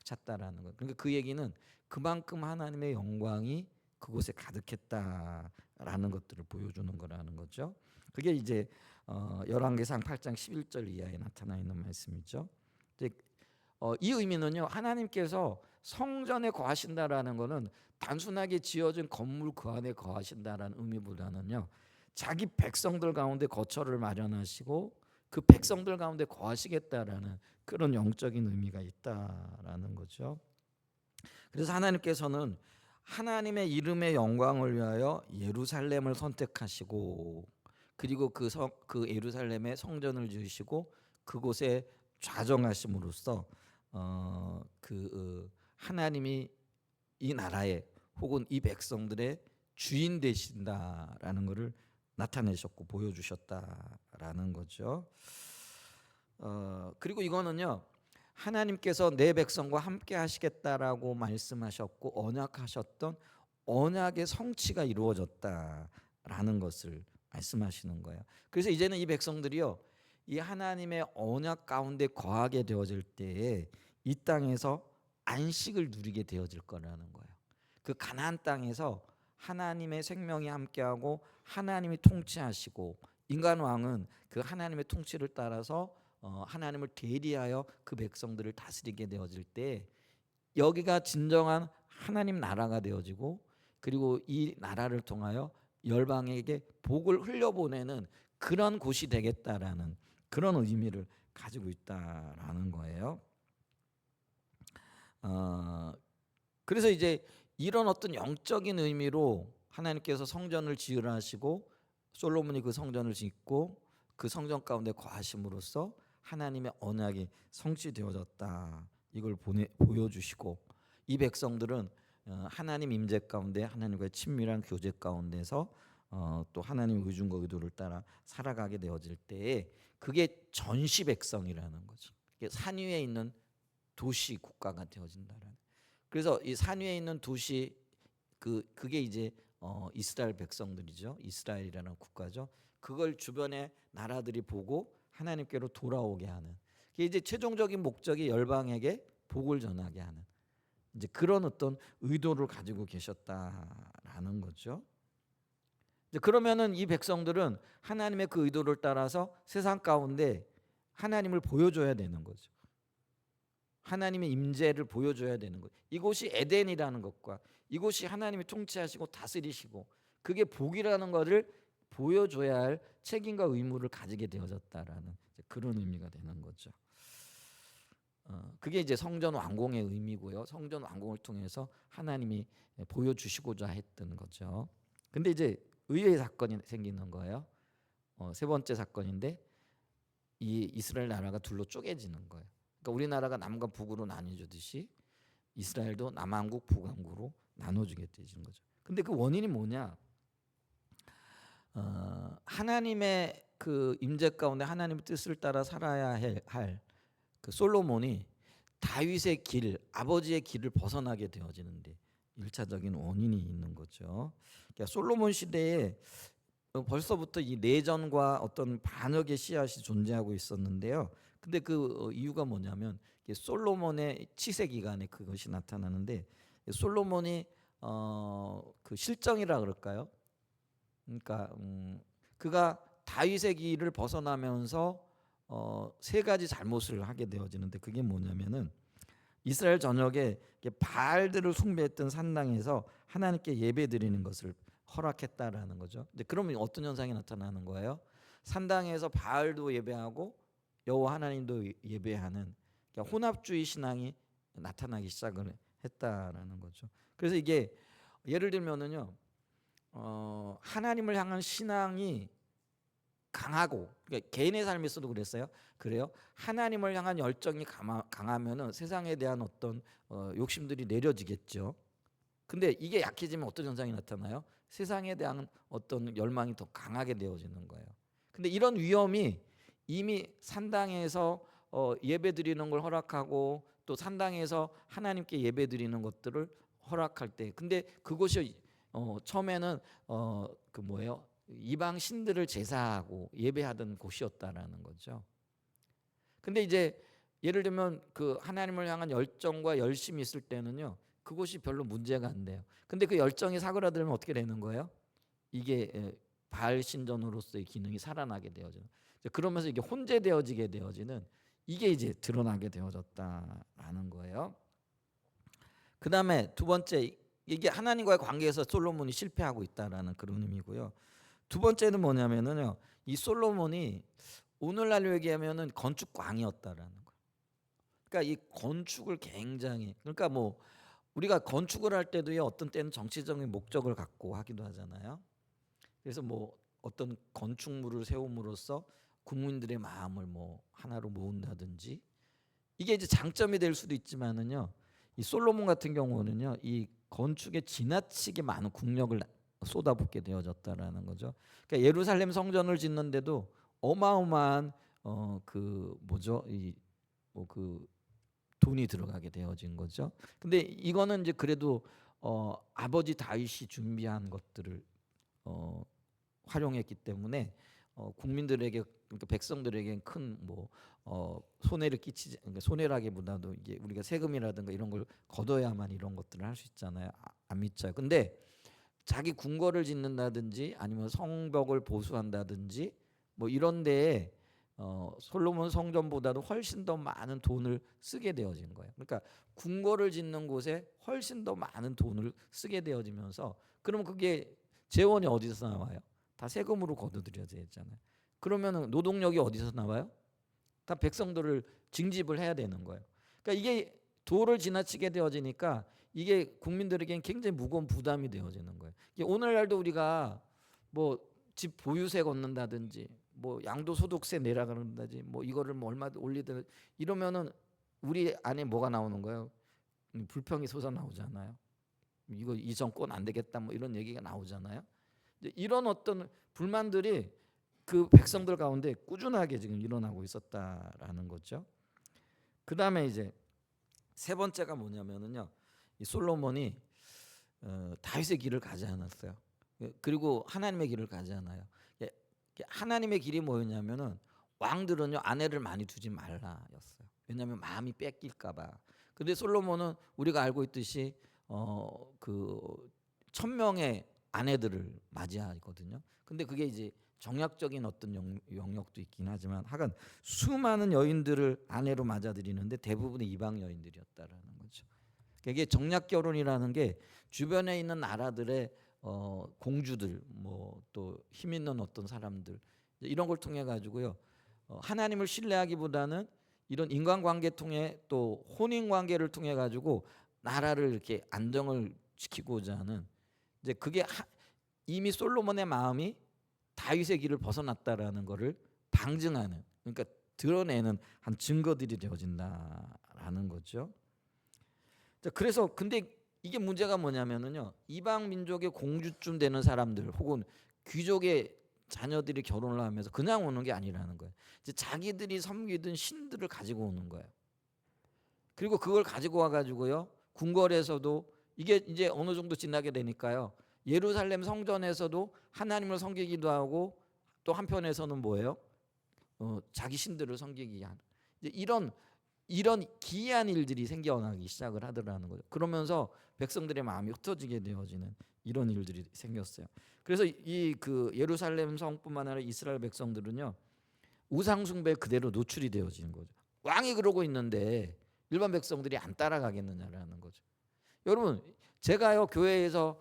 A: 찼다라는 거예요. 그러니까 그 얘기는 그만큼 하나님의 영광이 그곳에 가득했다라는 것들을 보여주는 거라는 거죠. 그게 이제 열왕기상 8장 11절 이하에 나타나 있는 말씀이죠. 이제 이 의미는요, 하나님께서 성전에 거하신다라는 것은 단순하게 지어진 건물 그 안에 거하신다라는 의미보다는요, 자기 백성들 가운데 거처를 마련하시고 그 백성들 가운데 거하시겠다라는 그런 영적인 의미가 있다라는 거죠. 그래서 하나님께서는 하나님의 이름의 영광을 위하여 예루살렘을 선택하시고, 그리고 그 예루살렘에 성전을 지으시고 그곳에 좌정하심으로써 하나님이 이 나라의 혹은 이 백성들의 주인 되신다라는 것을 나타내셨고 보여주셨다라는 거죠. 그리고 이거는요, 하나님께서 내 백성과 함께 하시겠다라고 말씀하셨고 언약하셨던 언약의 성취가 이루어졌다라는 것을 말씀하시는 거예요. 그래서 이제는 이 백성들이요, 이 하나님의 언약 가운데 거하게 되어질 때에 이 땅에서 안식을 누리게 되어질 거라는 거예요. 그 가나안 땅에서 하나님의 생명이 함께하고 하나님이 통치하시고 인간 왕은 그 하나님의 통치를 따라서 하나님을 대리하여 그 백성들을 다스리게 되어질 때 여기가 진정한 하나님 나라가 되어지고 그리고 이 나라를 통하여 열방에게 복을 흘려보내는 그런 곳이 되겠다라는 그런 의미를 가지고 있다라는 거예요. 그래서 이제 이런 어떤 영적인 의미로 하나님께서 성전을 지으라 하시고 솔로몬이 그 성전을 짓고 그 성전 가운데 거하심으로써 하나님의 언약이 성취되어졌다. 이걸 보여주시고 이 백성들은 하나님 임재 가운데 하나님과의 친밀한 교제 가운데서 또 하나님 의중과 의도를 따라 살아가게 되어질 때에 그게 전시 백성이라는 거죠. 산 위에 있는 도시 국가가 되어진다라는. 그래서 이 산 위에 있는 도시 그게 이제 이스라엘 백성들이죠. 이스라엘이라는 국가죠. 그걸 주변의 나라들이 보고 하나님께로 돌아오게 하는. 그게 이제 최종적인 목적이 열방에게 복을 전하게 하는. 이제 그런 어떤 의도를 가지고 계셨다라는 거죠. 이제 그러면은 이 백성들은 하나님의 그 의도를 따라서 세상 가운데 하나님을 보여줘야 되는 거죠. 하나님의 임재를 보여줘야 되는 거예요. 이곳이 에덴이라는 것과 이곳이 하나님이 통치하시고 다스리시고 그게 복이라는 것을 보여줘야 할 책임과 의무를 가지게 되어졌다라는 그런 의미가 되는 거죠. 그게 이제 성전 완공의 의미고요. 성전 완공을 통해서 하나님이 보여주시고자 했던 거죠. 근데 이제 의외의 사건이 생기는 거예요. 세 번째 사건인데 이 이스라엘 나라가 둘로 쪼개지는 거예요. 그러니까 우리나라가 남과 북으로 나뉘어지듯이 이스라엘도 남왕국 북왕국으로 나눠지게 되는 거죠. 근데 그 원인이 뭐냐? 하나님의 그 임재 가운데 하나님의 뜻을 따라 살아야 할 그 솔로몬이 다윗의 길, 아버지의 길을 벗어나게 되어지는데 1차적인 원인이 있는 거죠. 그러니까 솔로몬 시대에 벌써부터 이 내전과 어떤 반역의 씨앗이 존재하고 있었는데요. 근데 그 이유가 뭐냐면 솔로몬의 치세 기간에 그것이 나타나는데 솔로몬이 그 실정이라 그럴까요? 그러니까 그가 다윗의 길을 벗어나면서 세 가지 잘못을 하게 되어지는데 그게 뭐냐면은 이스라엘 전역에 바알들을 숭배했던 산당에서 하나님께 예배드리는 것을 허락했다라는 거죠. 이제 그러면 어떤 현상이 나타나는 거예요? 산당에서 바알도 예배하고 여호와 하나님도 예배하는 그러니까 혼합주의 신앙이 나타나기 시작을 했다라는 거죠. 그래서 이게 예를 들면은요, 하나님을 향한 신앙이 강하고 그러니까 개인의 삶에서도 그랬어요. 그래요. 하나님을 향한 열정이 강하면은 세상에 대한 어떤 욕심들이 내려지겠죠. 근데 이게 약해지면 어떤 현상이 나타나요? 세상에 대한 어떤 열망이 더 강하게 되어지는 거예요. 근데 이런 위험이 이미 산당에서 예배드리는 걸 허락하고 또 산당에서 하나님께 예배드리는 것들을 허락할 때, 근데 그것이 처음에는 그 뭐예요? 이방 신들을 제사하고 예배하던 곳이었다라는 거죠. 근데 이제 예를 들면 그 하나님을 향한 열정과 열심이 있을 때는요, 그것이 별로 문제가 안 돼요. 근데 그 열정이 사그라들면 어떻게 되는 거예요? 이게 바알 신전으로서의 기능이 살아나게 되어지는. 그러면서 이게 혼재되어지게 되어지는 이게 이제 드러나게 되어졌다라는 거예요. 그 다음에 두 번째, 이게 하나님과의 관계에서 솔로몬이 실패하고 있다라는 그런 의미고요. 두 번째는 뭐냐면은요, 이 솔로몬이 오늘날로 얘기하면은 건축광이었다라는 거예요. 그러니까 이 건축을 굉장히, 그러니까 뭐 우리가 건축을 할 때도요, 어떤 때는 정치적인 목적을 갖고 하기도 하잖아요. 그래서 뭐 어떤 건축물을 세움으로써 국민들의 마음을 뭐 하나로 모은다든지, 이게 이제 장점이 될 수도 있지만은요, 이 솔로몬 같은 경우는요, 이 건축에 지나치게 많은 국력을 쏟아붓게 되어졌다라는 거죠. 그러니까 예루살렘 성전을 짓는데도 어마어마한 그 뭐죠, 이 뭐 그 돈이 들어가게 되어진 거죠. 근데 이거는 이제 그래도 아버지 다윗이 준비한 것들을 활용했기 때문에 국민들에게 그러니까 백성들에게 큰 뭐 손해를 끼치지 그러니까 손해라기보다도 이게 우리가 세금이라든가 이런 걸 걷어야만 이런 것들을 할 수 있잖아요. 안 믿자요. 근데 자기 궁궐을 짓는다든지 아니면 성벽을 보수한다든지 뭐 이런 데에 솔로몬 성전보다도 훨씬 더 많은 돈을 쓰게 되어진 거예요. 그러니까 궁궐을 짓는 곳에 훨씬 더 많은 돈을 쓰게 되어지면서 그럼 그게 재원이 어디서 나와요? 다 세금으로 거둬들여져 있잖아요. 그러면 노동력이 어디서 나와요? 다 백성들을 징집을 해야 되는 거예요. 그러니까 이게 도를 지나치게 되어지니까 이게 국민들에게는 굉장히 무거운 부담이 되어지는 거예요. 이게 오늘날도 우리가 뭐 집 보유세 걷는다든지 뭐 양도소득세 내라 그런다든지 뭐 이거를 뭐 얼마 올리든 이러면은 우리 안에 뭐가 나오는 거예요? 불평이 솟아나오잖아요. 이거 이 정권 안 되겠다 뭐 이런 얘기가 나오잖아요. 이런 어떤 불만들이 그 백성들 가운데 꾸준하게 지금 일어나고 있었다라는 거죠. 그 다음에 이제 세 번째가 뭐냐면은요, 이 솔로몬이 다윗의 길을 가지 않았어요. 그리고 하나님의 길을 가지 않아요. 하나님의 길이 뭐였냐면은 왕들은요 아내를 많이 두지 말라였어요. 왜냐하면 마음이 뺏길까봐. 근데 솔로몬은 우리가 알고 있듯이 그 1,000명의 아내들을 맞이하거든요. 근데 그게 이제 정략적인 어떤 영역도 있긴 하지만 하여간 수많은 여인들을 아내로 맞아들이는데 대부분이 이방 여인들이었다라는 거죠. 이게 정략 결혼이라는 게 주변에 있는 나라들의 공주들 뭐 또 힘 있는 어떤 사람들 이런 걸 통해 가지고요 하나님을 신뢰하기보다는 이런 인간관계 통해 또 혼인관계를 통해 가지고 나라를 이렇게 안정을 지키고자 하는 이제 그게 이미 솔로몬의 마음이 다윗의 길을 벗어났다라는 것을 방증하는 그러니까 드러내는 한 증거들이 되어진다라는 거죠. 자, 그래서 근데 이게 문제가 뭐냐면은요 이방 민족의 공주쯤 되는 사람들 혹은 귀족의 자녀들이 결혼을 하면서 그냥 오는 게 아니라는 거예요. 이제 자기들이 섬기던 신들을 가지고 오는 거예요. 그리고 그걸 가지고 와가지고요 궁궐에서도 이게 이제 어느 정도 지나게 되니까요 예루살렘 성전에서도 하나님을 섬기기도 하고 또 한편에서는 뭐예요? 자기 신들을 섬기기 하는 이제 이런 기이한 일들이 생겨나기 시작을 하더라는 거죠. 그러면서 백성들의 마음이 흩어지게 되어지는 이런 일들이 생겼어요. 그래서 이 그 예루살렘 성뿐만 아니라 이스라엘 백성들은요 우상 숭배에 그대로 노출이 되어지는 거죠. 왕이 그러고 있는데 일반 백성들이 안 따라가겠느냐라는 거죠. 여러분 제가요 교회에서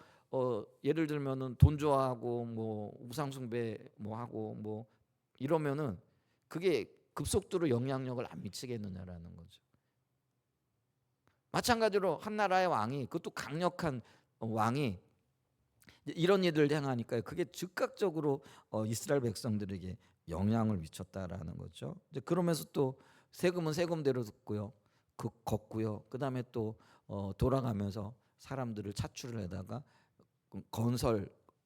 A: 예를 들면은 돈 좋아하고 뭐 우상 숭배 뭐 하고 뭐 이러면은 그게 급속도로 영향력을 안 미치겠느냐라는 거죠. 마찬가지로 한 나라의 왕이 그것도 강력한 왕이 이런 일들을 행하니까요. 그게 즉각적으로 이스라엘 백성들에게 영향을 미쳤다라는 거죠. 이제 그러면서 또 세금은 세금대로 듣고요. 걷고요. 그다음에 또 돌아가면서 사람들을 차출을 해다가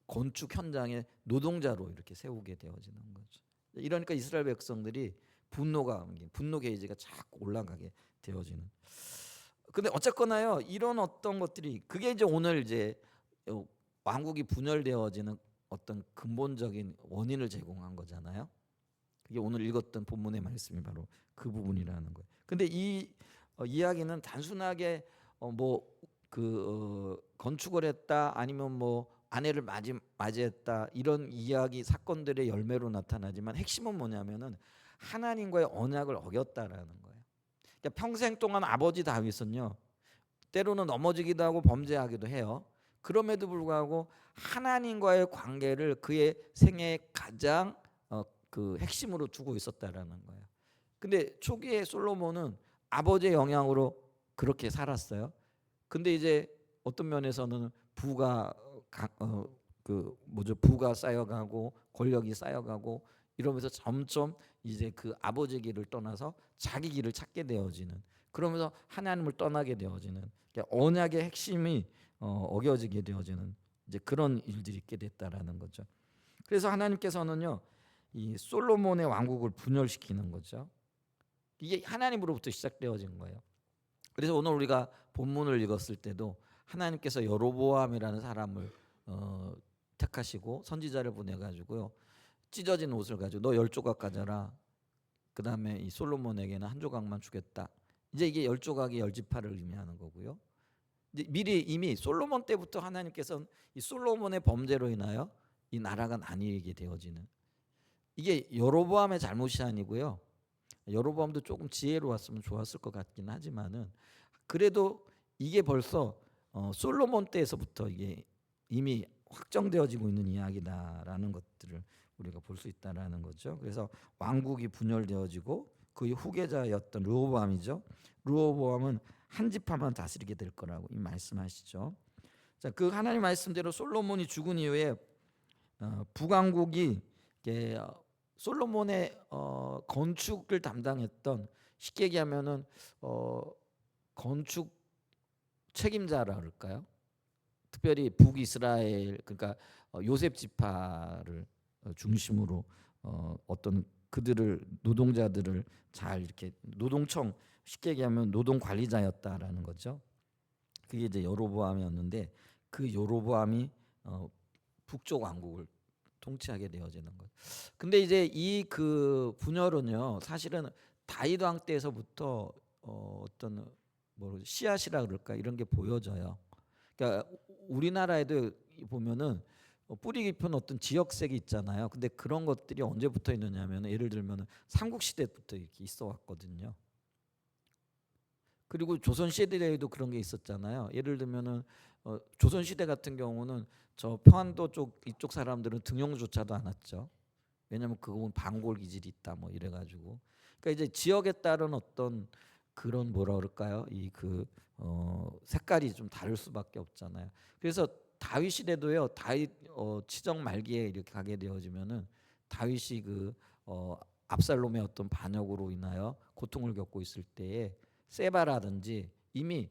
A: 건축 현장에 노동자로 이렇게 세우게 되어지는 거죠. 이러니까 이스라엘 백성들이 분노 게이지가 자꾸 올라가게 되어지는. 근데 어쨌거나요 이런 어떤 것들이 그게 이제 오늘 이제 왕국이 분열되어지는 어떤 근본적인 원인을 제공한 거잖아요. 그게 오늘 읽었던 본문의 말씀이 바로 그 부분이라는 거예요. 근데 이 이야기는 단순하게 건축을 했다 아니면 뭐 아내를 맞이했다 이런 이야기 사건들의 열매로 나타나지만 핵심은 뭐냐면은 하나님과의 언약을 어겼다라는 거예요. 그러니까 평생 동안 아버지 다윗은요 때로는 넘어지기도 하고 범죄하기도 해요. 그럼에도 불구하고 하나님과의 관계를 그의 생애의 가장 그 핵심으로 두고 있었다라는 거예요. 근데 초기에 솔로몬은 아버지의 영향으로 그렇게 살았어요. 근데 이제 어떤 면에서는 부가 쌓여가고 권력이 쌓여가고 이러면서 점점 이제 그 아버지 길을 떠나서 자기 길을 찾게 되어지는 그러면서 하나님을 떠나게 되어지는 그러니까 언약의 핵심이 어겨지게 되어지는 이제 그런 일들이 있게 됐다라는 거죠. 그래서 하나님께서는요 이 솔로몬의 왕국을 분열시키는 거죠. 이게 하나님으로부터 시작되어진 거예요. 그래서 오늘 우리가 본문을 읽었을 때도 하나님께서 여로보암이라는 사람을 택하시고 선지자를 보내가지고요 찢어진 옷을 가지고 너 10조각 가져라. 그 다음에 이 솔로몬에게는 한 조각만 주겠다. 이제 이게 10조각이 10지파를 의미하는 거고요. 이제 미리 이미 솔로몬 때부터 하나님께서는 이 솔로몬의 범죄로 인하여 이 나라가 나뉘게 되어지는, 이게 여로보암의 잘못이 아니고요. 여로보암도 조금 지혜로웠으면 좋았을 것 같긴 하지만은 그래도 이게 벌써 솔로몬 때에서부터 이게 이미 확정되어지고 있는 이야기다라는 것들을 우리가 볼 수 있다라는 거죠. 그래서 왕국이 분열되어지고 그의 후계자였던 르호보암이죠. 르호보암은 한 지파만 다스리게 될 거라고 이 말씀하시죠. 자, 그 하나님 말씀대로 솔로몬이 죽은 이후에 북왕국이 솔로몬의 건축을 담당했던, 쉽게 얘기하면은 건축 책임자라 그럴까요? 특별히 북이스라엘, 그러니까 요셉 지파를 중심으로 어떤 그들을, 노동자들을 잘 이렇게 노동청, 쉽게 얘기하면 노동 관리자였다라는 거죠. 그게 이제 여로보암이었는데 그 여로보암이 북쪽 왕국을 통치하게 되어지는 거죠. 근데 이제 이 그 분열은요, 사실은 다윗 왕 때에서부터 어떤 뭐 씨앗이라 그럴까, 이런 게 보여져요. 그러니까 우리나라에도 보면은 뿌리 깊은 어떤 지역색이 있잖아요. 근데 그런 것들이 언제부터 있느냐면, 예를 들면 삼국 시대부터 이렇게 있어 왔거든요. 그리고 조선 시대에도 그런 게 있었잖아요. 예를 들면은 조선 시대 같은 경우는 저 평안도 쪽 이쪽 사람들은 등용조차도 안 왔죠. 왜냐하면 그건 방골 기질이 있다 뭐 이래가지고. 그러니까 이제 지역에 따른 어떤 그런 뭐라 그럴까요? 이 그 색깔이 좀 다를 수밖에 없잖아요. 그래서 다윗 시대도요. 다윗 치정 말기에 이렇게 가게 되어지면은 다윗이 그 압살롬의 어떤 반역으로 인하여 고통을 겪고 있을 때에 세바라든지 이미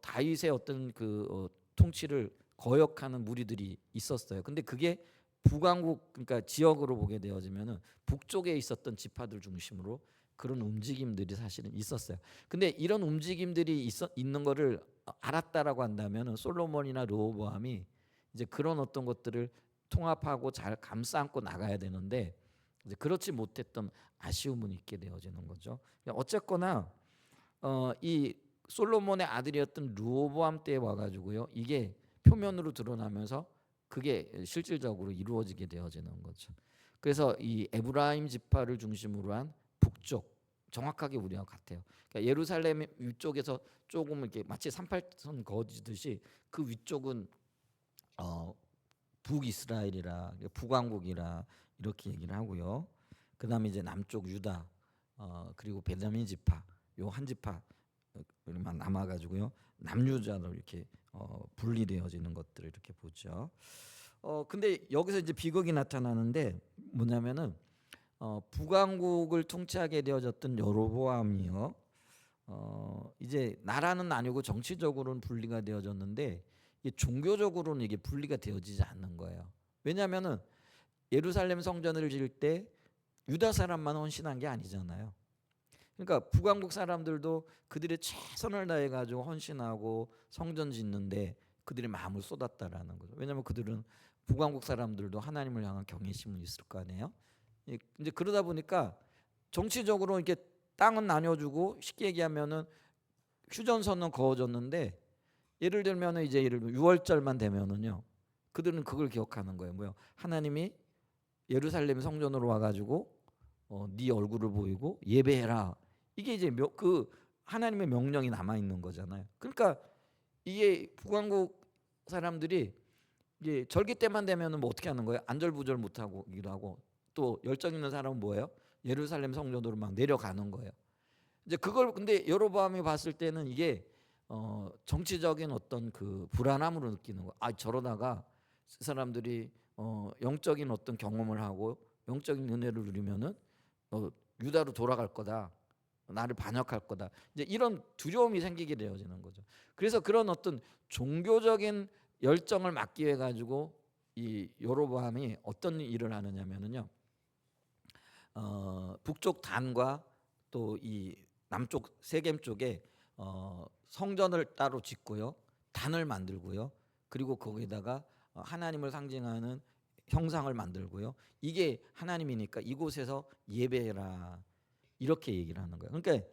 A: 다윗의 어떤 그 통치를 거역하는 무리들이 있었어요. 근데 그게 북왕국, 그러니까 지역으로 보게 되어지면은 북쪽에 있었던 지파들 중심으로 그런 움직임들이 사실은 있었어요. 근데 이런 움직임들이 있는 거를 알았다라고 한다면은 솔로몬이나 르호보암이 이제 그런 어떤 것들을 통합하고 잘 감싸 안고 나가야 되는데 이제 그렇지 못했던 아쉬움은 있게 되어지는 거죠. 어쨌거나 이 솔로몬의 아들이었던 르호보암 때에 와가지고요, 이게 표면으로 드러나면서 그게 실질적으로 이루어지게 되어지는 거죠. 그래서 이 에브라임 지파를 중심으로 한 북쪽, 정확하게 우리와 같아요. 그러니까 예루살렘 위쪽에서 조금 이렇게 마치 38선 거지듯이 그 위쪽은 북이스라엘이라, 북왕국이라 이렇게 얘기를 하고요. 그다음에 이제 남쪽 유다, 그리고 베냐민 지파, 요 한 지파만 남아가지고요, 남유자로 이렇게 분리되어지는 것들을 이렇게 보죠. 근데 여기서 이제 비극이 나타나는데 뭐냐면은 북왕국을 통치하게 되어졌던 여로보암이요. 이제 나라는 아니고 정치적으로는 분리가 되어졌는데 이게 종교적으로는 이게 분리가 되어지지 않는 거예요. 왜냐하면은 예루살렘 성전을 지을 때 유다 사람만 헌신한 게 아니잖아요. 그러니까 북왕국 사람들도 그들의 최선을 다해 가지고 헌신하고 성전 짓는데 그들의 마음을 쏟았다라는 거죠. 왜냐하면 그들은 북왕국 사람들도 하나님을 향한 경외심은 있을 거 아니에요. 이제 그러다 보니까 정치적으로 이렇게 땅은 나눠주고, 쉽게 얘기하면은 휴전선은 그어졌는데, 예를 들면은 이제 예를 들면 6월절만 되면은요, 그들은 그걸 기억하는 거예요. 뭐요? 하나님이 예루살렘 성전으로 와가지고 네 얼굴을 보이고 예배해라. 이게 이제 그 하나님의 명령이 남아 있는 거잖아요. 그러니까 이게 북왕국 사람들이 이게 절기 때만 되면은 뭐 어떻게 하는 거예요? 안절부절 못 하고기도 하고, 또 열정 있는 사람은 뭐예요? 예루살렘 성전으로 막 내려가는 거예요. 이제 그걸 근데 여로보암이 봤을 때는 이게 정치적인 어떤 그 불안함으로 느끼는 거. 아, 저러다가 사람들이 영적인 어떤 경험을 하고 영적인 은혜를 누리면은 유다로 돌아갈 거다. 나를 반역할 거다. 이제 이런 두려움이 생기게 되어지는 거죠. 그래서 그런 어떤 종교적인 열정을 막기 위해 가지고 이 여로보암이 어떤 일을 하느냐면은요, 북쪽 단과 또 이 남쪽 세겜 쪽에 성전을 따로 짓고요, 단을 만들고요, 그리고 거기다가 하나님을 상징하는 형상을 만들고요. 이게 하나님이니까 이곳에서 예배해라. 이렇게 얘기를 하는 거예요. 그러니까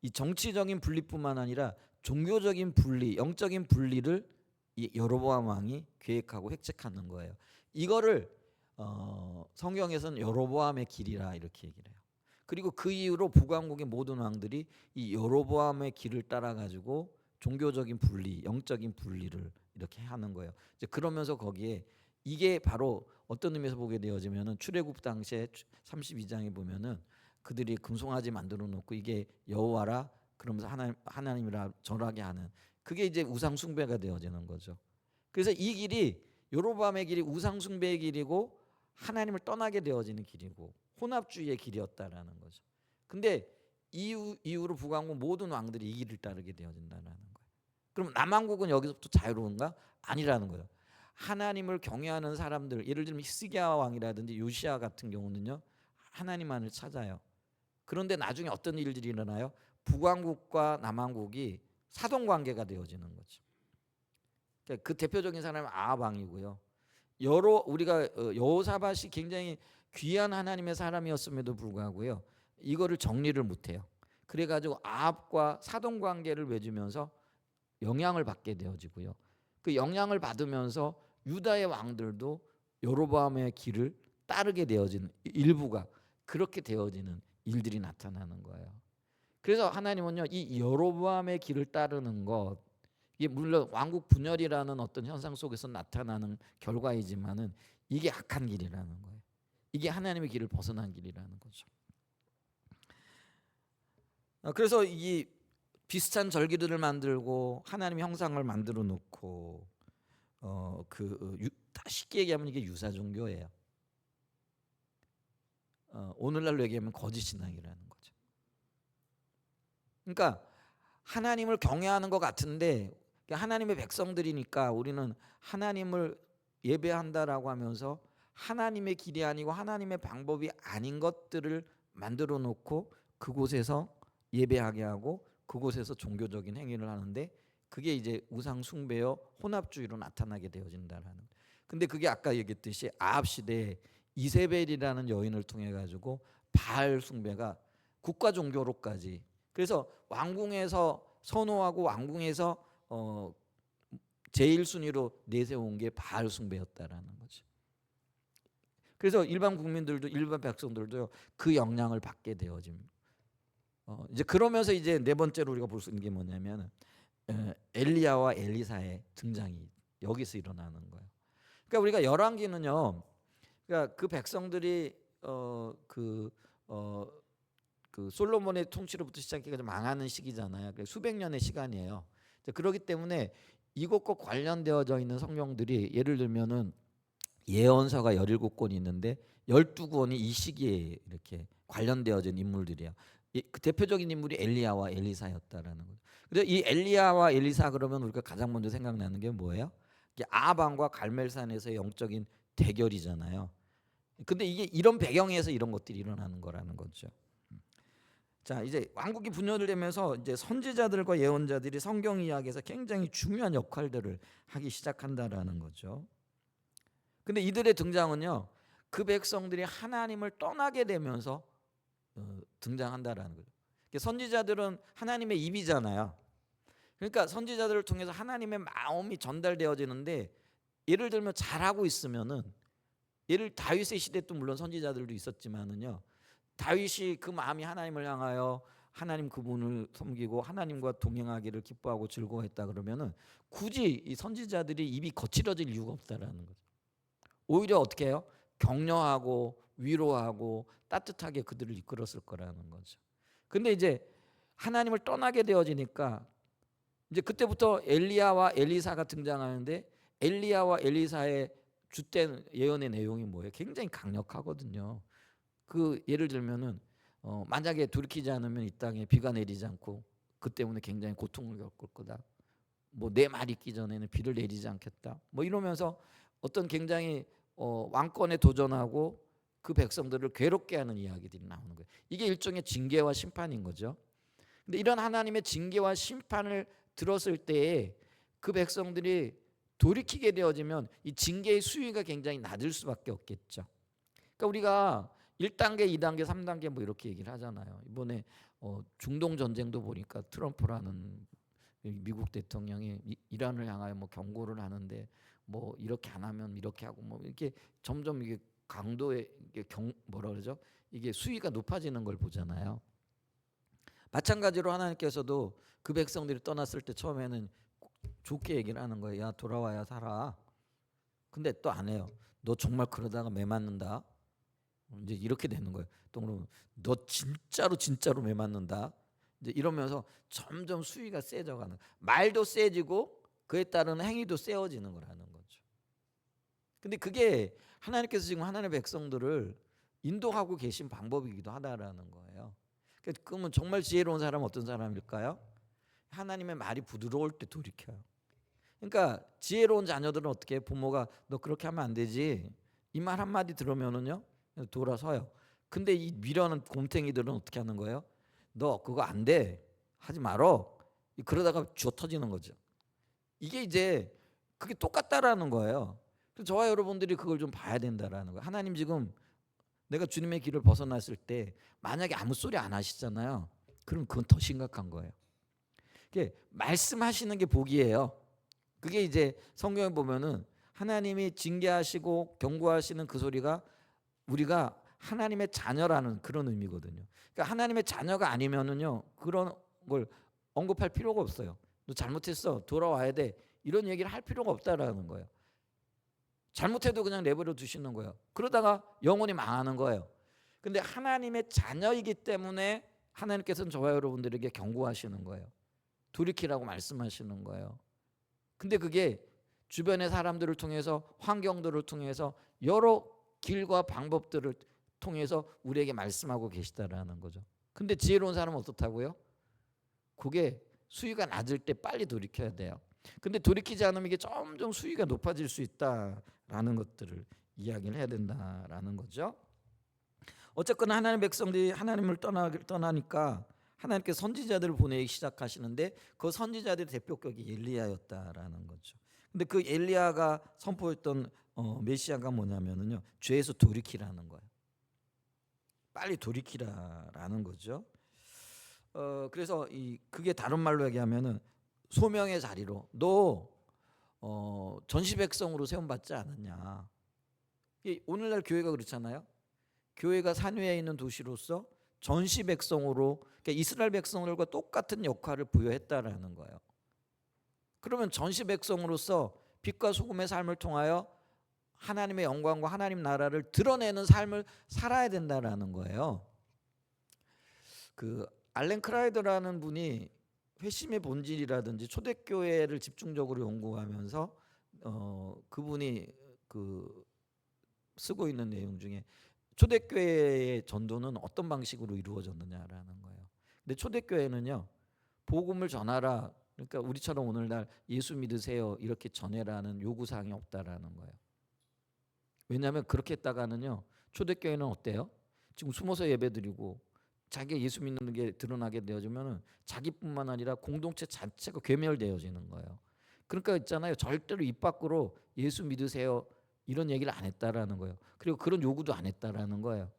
A: 이 정치적인 분리뿐만 아니라 종교적인 분리, 영적인 분리를 이 여로보암 왕이 계획하고 획책하는 거예요. 이거를 성경에서는 여로보암의 길이라 이렇게 얘기를 해요. 그리고 그 이후로 북왕국의 모든 왕들이 이 여로보암의 길을 따라 가지고 종교적인 분리, 영적인 분리를 이렇게 하는 거예요. 이제 그러면서 거기에 이게 바로 어떤 의미에서 보게 되어지면은 출애굽 당시에 32장에 보면은 그들이 금송아지 만들어 놓고 이게 여호와라 그러면서 하나님이라 절하게 하는 그게 이제 우상 숭배가 되어지는 거죠. 그래서 이 길이 여로보암의 길이 우상 숭배의 길이고 하나님을 떠나게 되어지는 길이고 혼합주의의 길이었다라는 거죠. 근데 이후로 북왕국 모든 왕들이 이 길을 따르게 되어진다는 거예요. 그럼 남왕국은 여기서부터 자유로운가? 아니라는 거예요. 하나님을 경외하는 사람들, 예를 들면 히스기야 왕이라든지 요시야 같은 경우는요, 하나님만을 찾아요. 그런데 나중에 어떤 일들이 일어나요? 북왕국과 남왕국이 사돈 관계가 되어지는 거죠. 그러니까 그 대표적인 사람은 아합 왕이고요. 우리가 여호사밧이 굉장히 귀한 하나님의 사람이었음에도 불구하고요, 이거를 정리를 못해요. 그래가지고 아합과 사돈 관계를 맺으면서 영향을 받게 되어지고요. 그 영향을 받으면서 유다의 왕들도 여로보암의 길을 따르게 되어지는 일부가 그렇게 되어지는 일들이 나타나는 거예요. 그래서 하나님은요, 이 여로보암의 길을 따르는 것, 이게 물론 왕국 분열이라는 어떤 현상 속에서 나타나는 결과이지만은 이게 악한 길이라는 거예요. 이게 하나님의 길을 벗어난 길이라는 거죠. 그래서 이 비슷한 절기들을 만들고 하나님의 형상을 만들어 놓고 쉽게 얘기하면 이게 유사 종교예요. 오늘날로 얘기하면 거짓 신앙이라는 거죠. 그러니까 하나님을 경외하는 것 같은데 하나님의 백성들이니까 우리는 하나님을 예배한다라고 하면서 하나님의 길이 아니고 하나님의 방법이 아닌 것들을 만들어 놓고 그곳에서 예배하게 하고 그곳에서 종교적인 행위를 하는데 그게 이제 우상 숭배여 혼합주의로 나타나게 되어진다라는. 근데 그게 아까 얘기했듯이 아합 시대에 이세벨이라는 여인을 통해 가지고 바알 숭배가 국가 종교로까지. 그래서 왕궁에서 선호하고 왕궁에서 제일 순위로 내세운 게 바알 숭배였다라는 거죠. 그래서 일반 국민들도 일반 백성들도요 그 영향을 받게 되어집니다. 이제 그러면서 이제 네 번째로 우리가 볼 수 있는 게 뭐냐면 엘리야와 엘리사의 등장이 여기서 일어나는 거예요. 그러니까 우리가 열왕기는요, 그러니까 그 백성들이 그 솔로몬의 통치로부터 시작해서 망하는 시기잖아요. 수백 년의 시간이에요. 그렇기 때문에 이것과 관련되어져 있는 성경들이 예를 들면은 예언서가 17권 있는데 12권이 이 시기에 이렇게 관련되어진 인물들이에요. 그 대표적인 인물이 엘리야와 엘리사였다라는 거죠. 그래서 이 엘리야와 엘리사 그러면 우리가 가장 먼저 생각나는 게 뭐예요? 아합 왕과 갈멜산에서의 영적인 대결이잖아요. 근데 이게 이런 배경에서 이런 것들이 일어나는 거라는 거죠. 자, 이제 왕국이 분열을 되면서 이제 선지자들과 예언자들이 성경 이야기에서 굉장히 중요한 역할들을 하기 시작한다라는 거죠. 근데 이들의 등장은요, 그 백성들이 하나님을 떠나게 되면서 등장한다라는 거죠. 선지자들은 하나님의 입이잖아요. 그러니까 선지자들을 통해서 하나님의 마음이 전달되어지는데 예를 들면 잘하고 있으면은 다윗의 시대 때 물론 선지자들도 있었지만은요. 다윗이 그 마음이 하나님을 향하여 하나님 그분을 섬기고 하나님과 동행하기를 기뻐하고 즐거워했다 그러면은 굳이 이 선지자들이 입이 거칠어질 이유가 없다라는 거죠. 오히려 어떻게 해요? 격려하고 위로하고 따뜻하게 그들을 이끌었을 거라는 거죠. 근데 이제 하나님을 떠나게 되어지니까 이제 그때부터 엘리야와 엘리사가 등장하는데 엘리야와 엘리사의 주된 예언의 내용이 뭐예요? 굉장히 강력하거든요. 그 예를 들면은 만약에 돌이키지 않으면 이 땅에 비가 내리지 않고 그 때문에 굉장히 고통을 겪을 거다. 뭐 내 말 있기 전에는 비를 내리지 않겠다. 뭐 이러면서 어떤 굉장히 왕권에 도전하고 그 백성들을 괴롭게 하는 이야기들이 나오는 거예요. 이게 일종의 징계와 심판인 거죠. 근데 이런 하나님의 징계와 심판을 들었을 때에 그 백성들이 돌이키게 되어지면 이 징계의 수위가 굉장히 낮을 수밖에 없겠죠. 그러니까 우리가 1단계, 2단계, 3단계 뭐 이렇게 얘기를 하잖아요. 이번에 중동 전쟁도 보니까 트럼프라는 미국 대통령이 이란을 향하여 뭐 경고를 하는데 뭐 이렇게 안 하면 이렇게 하고 뭐 이렇게 점점 이게 강도의 이게 뭐라 그러죠? 이게 수위가 높아지는 걸 보잖아요. 마찬가지로 하나님께서도 그 백성들이 떠났을 때 처음에는 좋게 얘기를 하는 거예요. 야, 돌아와야 살아. 근데 또 안 해요. 너 정말 그러다가 매 맞는다. 이제 이렇게 되는 거예요. 또 그러면 너 진짜로 매 맞는다. 이제 이러면서 점점 수위가 세져가는. 말도 세지고 그에 따른 행위도 세워지는 거라는 거죠. 근데 그게 하나님께서 지금 하나님의 백성들을 인도하고 계신 방법이기도 하다라는 거예요. 그러면 정말 지혜로운 사람은 어떤 사람일까요? 하나님의 말이 부드러울 때 돌이켜요. 그러니까 지혜로운 자녀들은 어떻게 해요? 부모가 너 그렇게 하면 안 되지. 이 말 한마디 들으면은요 돌아서요. 근데 이 미련한 곰탱이들은 어떻게 하는 거예요? 너 그거 안 돼. 하지 말어. 그러다가 쥐어 터지는 거죠. 이게 이제 그게 똑같다라는 거예요. 그래서 저와 여러분들이 그걸 좀 봐야 된다라는 거예요. 하나님 지금 내가 주님의 길을 벗어났을 때 만약에 아무 소리 안 하시잖아요. 그럼 그건 더 심각한 거예요. 이게 말씀하시는 게 복이에요. 그게 이제 성경에 보면은 하나님이 징계하시고 경고하시는 그 소리가 우리가 하나님의 자녀라는 그런 의미거든요. 그러니까 하나님의 자녀가 아니면은요 그런 걸 언급할 필요가 없어요. 너 잘못했어, 돌아와야 돼. 이런 얘기를 할 필요가 없다라는 거예요. 잘못해도 그냥 내버려 두시는 거예요. 그러다가 영혼이 망하는 거예요. 근데 하나님의 자녀이기 때문에 하나님께서는 저와 여러분들에게 경고하시는 거예요. 돌이키라고 말씀하시는 거예요. 근데 그게 주변의 사람들을 통해서 환경들을 통해서 여러 길과 방법들을 통해서 우리에게 말씀하고 계시다라는 거죠. 근데 지혜로운 사람은 어떻다고요? 그게 수위가 낮을 때 빨리 돌이켜야 돼요. 근데 돌이키지 않으면 이게 점점 수위가 높아질 수 있다라는 것들을 이야기를 해야 된다라는 거죠. 어쨌거나 하나님의 백성들이 하나님을 떠나니까 하나님께서 선지자들을 보내기 시작하시는데 그 선지자들의 대표격이 엘리야였다라는 거죠. 근데 그 엘리야가 선포했던 메시아가 뭐냐면은요 죄에서 돌이키라는 거예요. 빨리 돌이키라라는 거죠. 그래서 그게 다른 말로 얘기하면은 소명의 자리로 너 전시 백성으로 세움 받지 않았냐. 오늘날 교회가 그렇잖아요. 교회가 산 위에 있는 도시로서 전시 백성으로 그러니까 이스라엘 백성들과 똑같은 역할을 부여했다라는 거예요. 그러면 전시 백성으로서 빛과 소금의 삶을 통하여 하나님의 영광과 하나님 나라를 드러내는 삶을 살아야 된다라는 거예요. 그 알렌 크라이더라는 분이 회심의 본질이라든지 초대교회를 집중적으로 연구하면서 그분이 쓰고 있는 내용 중에 초대교회의 전도는 어떤 방식으로 이루어졌느냐라는 거예요. 근데 초대교회는요 복음을 전하라. 그러니까 우리처럼 오늘날 예수 믿으세요 이렇게 전해라는 요구사항이 없다라는 거예요. 왜냐하면 그렇게 했다가는요 초대교회는 어때요? 지금 숨어서 예배드리고 자기가 예수 믿는 게 드러나게 되어지면은 자기뿐만 아니라 공동체 자체가 괴멸되어지는 거예요. 그러니까 있잖아요 절대로 입 밖으로 예수 믿으세요 이런 얘기를 안 했다라는 거예요. 그리고 그런 요구도 안 했다라는 거예요.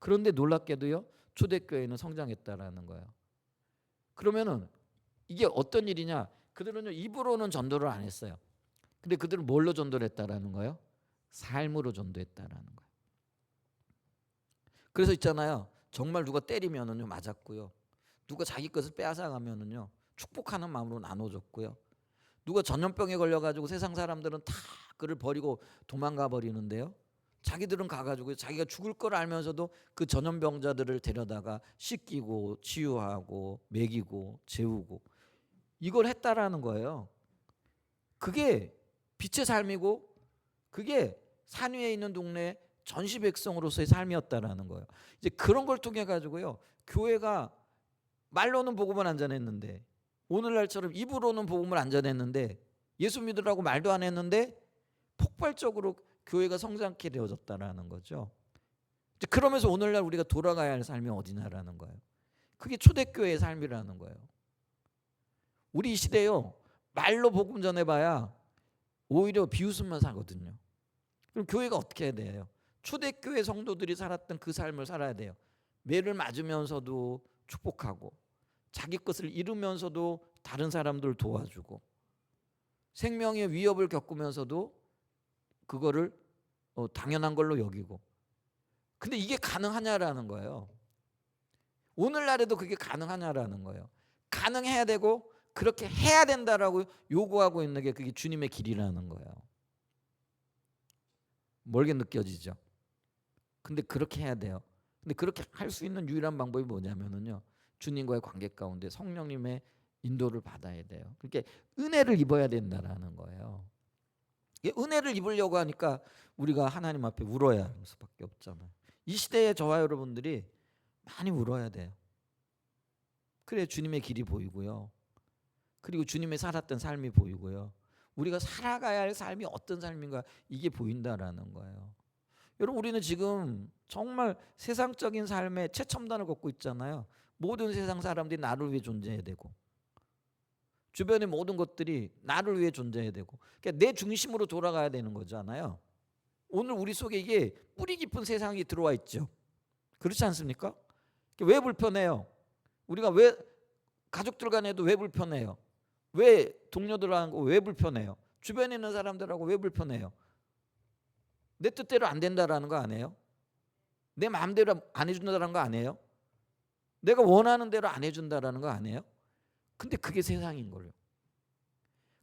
A: 그런데 놀랍게도요 초대교회는 성장했다라는 거예요. 그러면은 이게 어떤 일이냐? 그들은요 입으로는 전도를 안 했어요. 근데 그들은 뭘로 전도를 했다라는 거예요? 삶으로 전도했다라는 거예요. 그래서 있잖아요. 정말 누가 때리면은요 맞았고요. 누가 자기 것을 빼앗아가면은요 축복하는 마음으로 나눠줬고요. 누가 전염병에 걸려가지고 세상 사람들은 다 그를 버리고 도망가 버리는데요. 자기들은 가가지고 자기가 죽을 걸 알면서도 그 전염병자들을 데려다가 씻기고 치유하고 먹이고 재우고 이걸 했다라는 거예요. 그게 빛의 삶이고 그게 산 위에 있는 동네 전시 백성으로서의 삶이었다라는 거예요. 이제 그런 걸 통해 가지고요 교회가 말로는 복음을 안 전했는데 오늘날처럼 입으로는 복음을 안 전했는데 예수 믿으라고 말도 안 했는데 폭발적으로 교회가 성장케 되어졌다라는 거죠. 이제 그러면서 오늘날 우리가 돌아가야 할 삶이 어디냐라는 거예요. 그게 초대교회의 삶이라는 거예요. 우리 이 시대요 말로 복음 전해봐야 오히려 비웃으면 사거든요. 그럼 교회가 어떻게 해야 돼요? 초대교회 성도들이 살았던 그 삶을 살아야 돼요. 매를 맞으면서도 축복하고, 자기 것을 잃으면서도 다른 사람들을 도와주고, 생명의 위협을 겪으면서도 그거를 당연한 걸로 여기고. 근데 이게 가능하냐라는 거예요. 오늘날에도 그게 가능하냐라는 거예요. 가능해야 되고 그렇게 해야 된다라고 요구하고 있는 게 그게 주님의 길이라는 거예요. 멀게 느껴지죠. 근데 그렇게 해야 돼요. 근데 그렇게 할 수 있는 유일한 방법이 뭐냐면은요, 주님과의 관계 가운데 성령님의 인도를 받아야 돼요. 그러니까 은혜를 입어야 된다라는 거예요. 은혜를 입으려고 하니까 우리가 하나님 앞에 울어야 할 수밖에 없잖아요. 이 시대에 저와 여러분들이 많이 울어야 돼요. 그래 주님의 길이 보이고요. 그리고 주님의 살았던 삶이 보이고요. 우리가 살아가야 할 삶이 어떤 삶인가 이게 보인다라는 거예요. 여러분, 우리는 지금 정말 세상적인 삶의 최첨단을 걷고 있잖아요. 모든 세상 사람들이 나를 위해 존재해야 되고, 주변의 모든 것들이 나를 위해 존재해야 되고, 그러니까 내 중심으로 돌아가야 되는 거잖아요. 오늘 우리 속에 이게 뿌리 깊은 세상이 들어와 있죠. 그렇지 않습니까? 왜 불편해요? 우리가 왜 가족들 간에도 왜 불편해요? 왜 동료들하고 왜 불편해요? 주변에 있는 사람들하고 왜 불편해요? 내 뜻대로 안 된다라는 거 아니에요? 내 마음대로 안 해준다라는 거 아니에요? 내가 원하는 대로 안 해준다라는 거 아니에요? 근데 그게 세상인 거예요.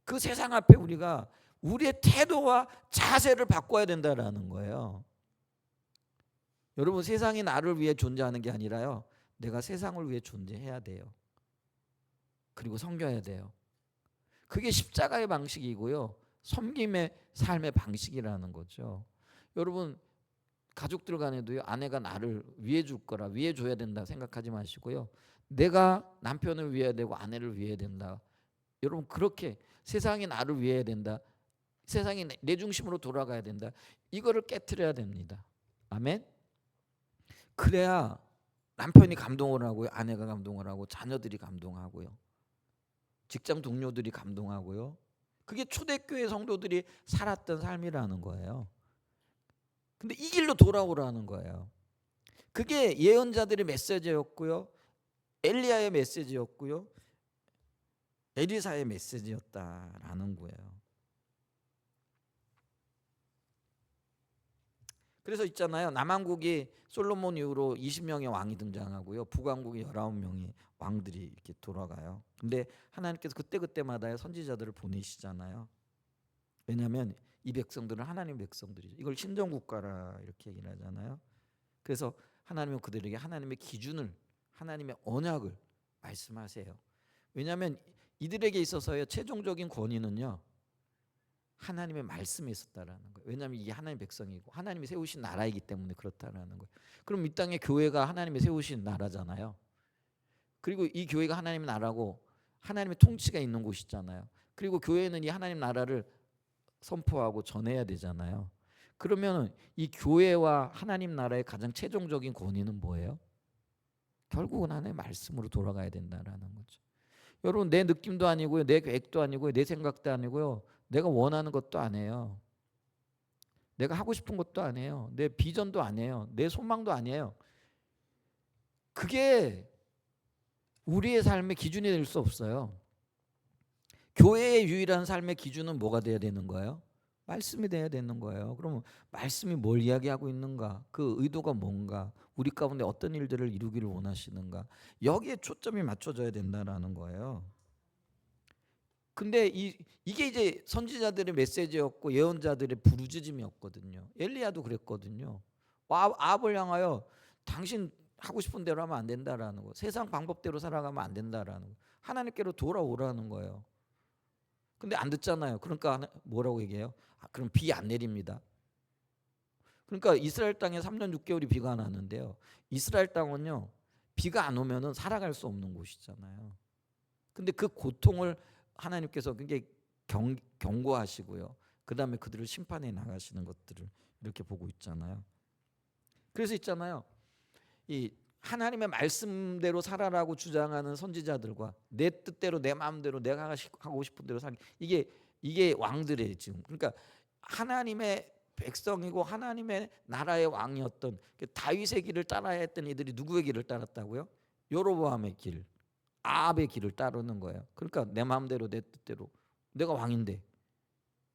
A: 그 세상 앞에 우리가 우리의 태도와 자세를 바꿔야 된다라는 거예요. 여러분, 세상이 나를 위해 존재하는 게 아니라요, 내가 세상을 위해 존재해야 돼요. 그리고 섬겨야 돼요. 그게 십자가의 방식이고요, 섬김의 삶의 방식이라는 거죠. 여러분, 가족들 간에도요, 아내가 나를 위해 줄 거라, 위해 줘야 된다 생각하지 마시고요, 내가 남편을 위해야 되고 아내를 위해야 된다. 여러분, 그렇게 세상이 나를 위해야 된다, 세상이 내 중심으로 돌아가야 된다, 이거를 깨트려야 됩니다. 아멘. 그래야 남편이 감동을 하고요, 아내가 감동을 하고, 자녀들이 감동하고요, 직장 동료들이 감동하고요. 그게 초대교회 성도들이 살았던 삶이라는 거예요. 근데 이 길로 돌아오라는 거예요. 그게 예언자들의 메시지였고요, 엘리야의 메시지였고요, 에리사의 메시지였다라는 거예요. 그래서 있잖아요, 남왕국이 솔로몬 이후로 20명의 왕이 등장하고요, 북왕국이 19명의 왕들이 이렇게 돌아가요. 근데 하나님께서 그때마다 선지자들을 보내시잖아요. 왜냐하면 이 백성들은 하나님 백성들이죠. 이걸 신정국가라 이렇게 얘기를 하잖아요. 그래서 하나님은 그들에게 하나님의 기준을, 하나님의 언약을 말씀하세요. 왜냐하면 이들에게 있어서의 최종적인 권위는요, 하나님의 말씀에 있었다라는 거예요. 왜냐하면 이게 하나님의 백성이고 하나님이 세우신 나라이기 때문에 그렇다라는 거예요. 그럼 이 땅의 교회가 하나님이 세우신 나라잖아요. 그리고 이 교회가 하나님의 나라고 하나님의 통치가 있는 곳이잖아요. 그리고 교회는 이 하나님 나라를 선포하고 전해야 되잖아요. 그러면 이 교회와 하나님 나라의 가장 최종적인 권위는 뭐예요? 결국은 하나님의 말씀으로 돌아가야 된다라는 거죠. 여러분, 내 느낌도 아니고요, 내 계획도 아니고요, 내 생각도 아니고요, 내가 원하는 것도 아니에요, 내가 하고 싶은 것도 아니에요, 내 비전도 아니에요, 내 소망도 아니에요. 그게 우리의 삶의 기준이 될 수 없어요. 교회의 유일한 삶의 기준은 뭐가 돼야 되는 거예요? 말씀이 돼야 되는 거예요. 그러면 말씀이 뭘 이야기하고 있는가? 그 의도가 뭔가? 우리 가운데 어떤 일들을 이루기를 원하시는가? 여기에 초점이 맞춰져야 된다라는 거예요. 근데 이게 이제 선지자들의 메시지였고 예언자들의 부르짖음이었거든요. 엘리야도 그랬거든요. 아합을 향하여 당신 하고 싶은 대로 하면 안 된다라는 거, 세상 방법대로 살아가면 안 된다라는 거, 하나님께로 돌아오라는 거예요. 근데 안 듣잖아요. 그러니까 뭐라고 얘기해요? 그럼 비 안 내립니다. 그러니까 이스라엘 땅에 3년 6개월이 비가 안 왔는데요, 이스라엘 땅은요, 비가 안 오면은 살아갈 수 없는 곳이잖아요. 근데 그 고통을 하나님께서 굉장히 경고하시고요, 그 다음에 그들을 심판해 나가시는 것들을 이렇게 보고 있잖아요. 그래서 있잖아요, 이 하나님의 말씀대로 살아라고 주장하는 선지자들과 내 뜻대로 내 마음대로 내가 하고 싶은 대로 살기, 이게 이게 왕들의 지금 그러니까 하나님의 백성이고 하나님의 나라의 왕이었던 그 다윗의 길을 따라야 했던 이들이 누구의 길을 따랐다고요? 여로보암의 길, 아합의 길을 따르는 거예요. 그러니까 내 마음대로 내 뜻대로 내가 왕인데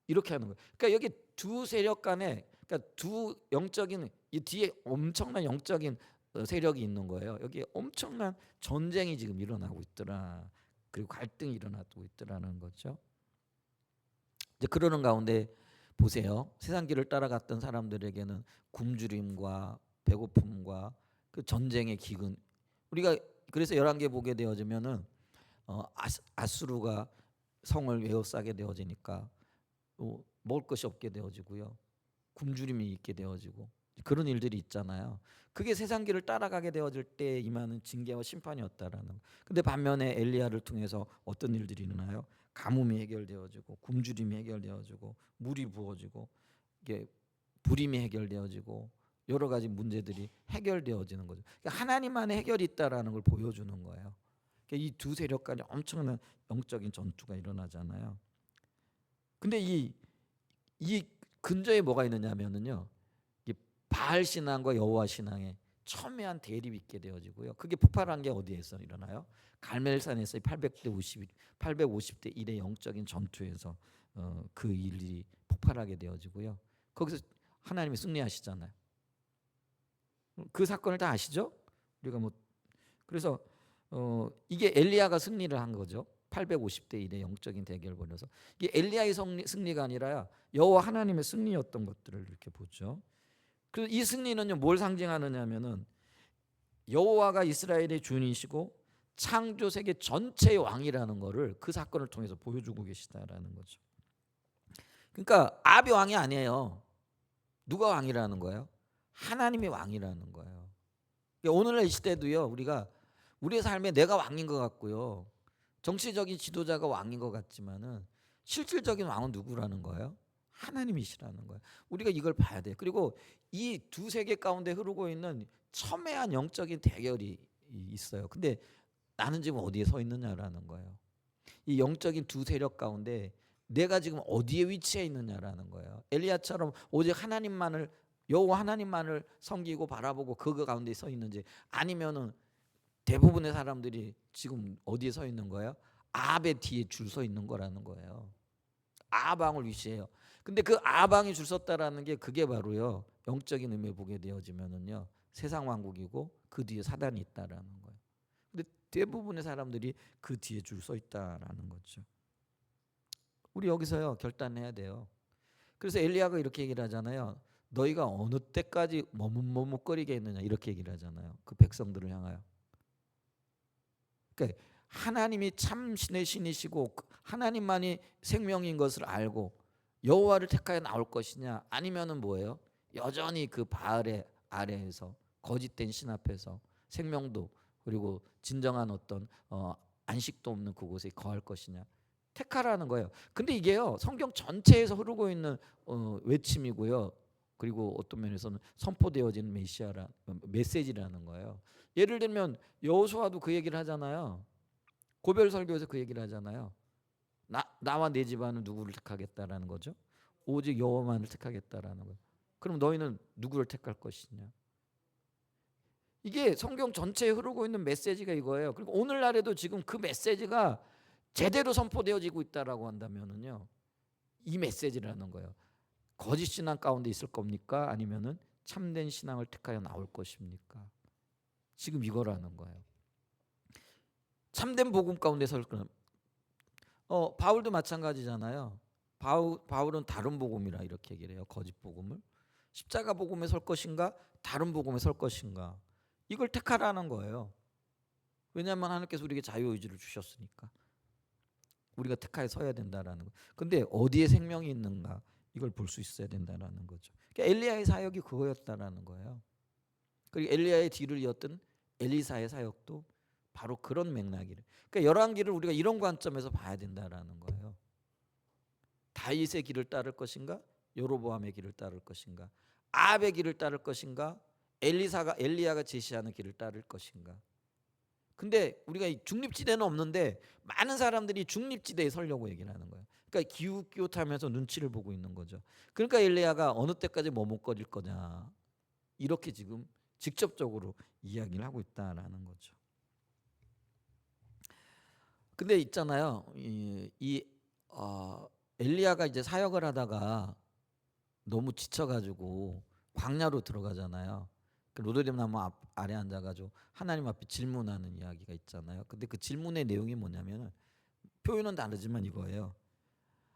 A: 이렇게 하는 거예요. 그러니까 여기 두 세력 간에 그러니까 두 영적인 이 뒤에 엄청난 영적인 세력이 있는 거예요. 여기 엄청난 전쟁이 지금 일어나고 있더라. 그리고 갈등이 일어나고 있더라는 거죠. 이제 그러는 가운데 보세요. 세상 길을 따라갔던 사람들에게는 굶주림과 배고픔과 그 전쟁의 기근 우리가 그래서 열왕기에 보게 되어지면은 아수르가 성을 에워싸게 되어지니까 먹을 것이 없게 되어지고요. 굶주림이 있게 되어지고 그런 일들이 있잖아요. 그게 세상 길을 따라가게 되어질 때 임하는 징계와 심판이었다라는. 근데 반면에 엘리야를 통해서 어떤 일들이 일어나요? 가뭄이 해결되어지고 굶주림이 해결되어지고 물이 부어지고 이게 불임이 해결되어지고 여러 가지 문제들이 해결되어지는 거죠. 그러니까 하나님만의 해결이 있다라는 걸 보여주는 거예요. 그러니까 이 두 세력 간에 엄청난 영적인 전투가 일어나잖아요. 근데 이 근저에 뭐가 있느냐면은요. 바알 신앙과 여호와 신앙에 첨예한 대립이 있게 되어지고요. 그게 폭발한 게 어디에서 일어나요? 갈멜산에서 850대 1의 영적인 전투에서 그 일이 폭발하게 되어지고요. 거기서 하나님이 승리하시잖아요. 그 사건을 다 아시죠? 우리가 뭐 그래서 이게 엘리야가 승리를 한 거죠. 850대 1의 영적인 대결을 벌여서 이게 엘리야의 승리가 아니라 여호와 하나님의 승리였던 것들을 이렇게 보죠. 그 이 승리는요 뭘 상징하느냐면은 여호와가 이스라엘의 주인이시고 창조 세계 전체의 왕이라는 것을 그 사건을 통해서 보여주고 계시다라는 거죠. 그러니까 아합이 왕이 아니에요. 누가 왕이라는 거예요? 하나님이 왕이라는 거예요. 그러니까 오늘날 이 시대도요 우리가 우리의 삶에 내가 왕인 것 같고요. 정치적인 지도자가 왕인 것 같지만은 실질적인 왕은 누구라는 거예요? 하나님이시라는 거예요. 우리가 이걸 봐야 돼요. 그리고 이 두 세계 가운데 흐르고 있는 첨예한 영적인 대결이 있어요. 근데 나는 지금 어디에 서 있느냐라는 거예요. 이 영적인 두 세력 가운데 내가 지금 어디에 위치해 있느냐라는 거예요. 엘리야처럼 오직 하나님만을 여호와 하나님만을 섬기고 바라보고 그 가운데 서 있는지 아니면은 대부분의 사람들이 지금 어디에 서 있는 거예요? 아합의 뒤에 줄 서 있는 거라는 거예요. 아방을 위시해요. 근데 그 아방이 줄 섰다라는 게 그게 바로요. 영적인 의미에 보게 되어지면은요. 세상 왕국이고 그 뒤에 사단이 있다라는 거예요. 근데 대부분의 사람들이 그 뒤에 줄 서 있다라는 거죠. 우리 여기서요. 결단해야 돼요. 그래서 엘리야가 이렇게 얘기를 하잖아요. 너희가 어느 때까지 머뭇머뭇거리게 했느냐 이렇게 얘기를 하잖아요. 그 백성들을 향하여. 그러니까 하나님이 참 신의 신이시고 하나님만이 생명인 것을 알고 여호와를 택하여 나올 것이냐 아니면은 뭐예요? 여전히 그 바알의 아래에서 거짓된 신 앞에서 생명도 그리고 진정한 어떤 안식도 없는 그곳에 거할 것이냐 택하라는 거예요. 근데 이게요 성경 전체에서 흐르고 있는 외침이고요. 그리고 어떤 면에서는 선포되어지는 메시지라는 거예요. 예를 들면 여호수아도 그 얘기를 하잖아요. 고별 설교에서 그 얘기를 하잖아요. 나와 내 집안은 누구를 택하겠다라는 거죠. 오직 여호와만을 택하겠다라는 거예요. 그럼 너희는 누구를 택할 것이냐? 이게 성경 전체에 흐르고 있는 메시지가 이거예요. 그리고 오늘날에도 지금 그 메시지가 제대로 선포되어지고 있다라고 한다면은요. 이 메시지라는 거예요. 거짓 신앙 가운데 있을 겁니까? 아니면은 참된 신앙을 택하여 나올 것입니까? 지금 이거라는 거예요. 참된 복음 가운데 설 거는 바울도 마찬가지잖아요. 바울은 다른 복음이라 이렇게 얘기를 해요. 거짓 복음을. 십자가 복음에 설 것인가? 다른 복음에 설 것인가? 이걸 택하라는 거예요. 왜냐하면 하나님께서 우리에게 자유의지를 주셨으니까. 우리가 택하여 서야 된다라는 거. 근데 어디에 생명이 있는가? 이걸 볼 수 있어야 된다라는 거죠. 그러니까 엘리야의 사역이 그거였다라는 거예요. 그리고 엘리야의 뒤를 이었던 엘리사의 사역도 바로 그런 맥락이래. 그러니까 열왕기를 우리가 이런 관점에서 봐야 된다라는 거예요. 다윗의 길을 따를 것인가? 여로보암의 길을 따를 것인가? 아합의 길을 따를 것인가? 엘리야가 제시하는 길을 따를 것인가? 근데 우리가 이 중립지대는 없는데 많은 사람들이 중립지대에 서려고 얘기를 하는 거예요. 그러니까 기웃기웃하면서 눈치를 보고 있는 거죠. 그러니까 엘리야가 어느 때까지 머뭇거릴 거냐 이렇게 지금 직접적으로 이야기를 하고 있다라는 거죠. 근데 있잖아요. 엘리야가 이제 사역을 하다가 너무 지쳐가지고 광야로 들어가잖아요. 그 로드림 나무 아래 앉아가지고 하나님 앞에 질문하는 이야기가 있잖아요. 근데 그 질문의 내용이 뭐냐면 표현은 다르지만 이거예요.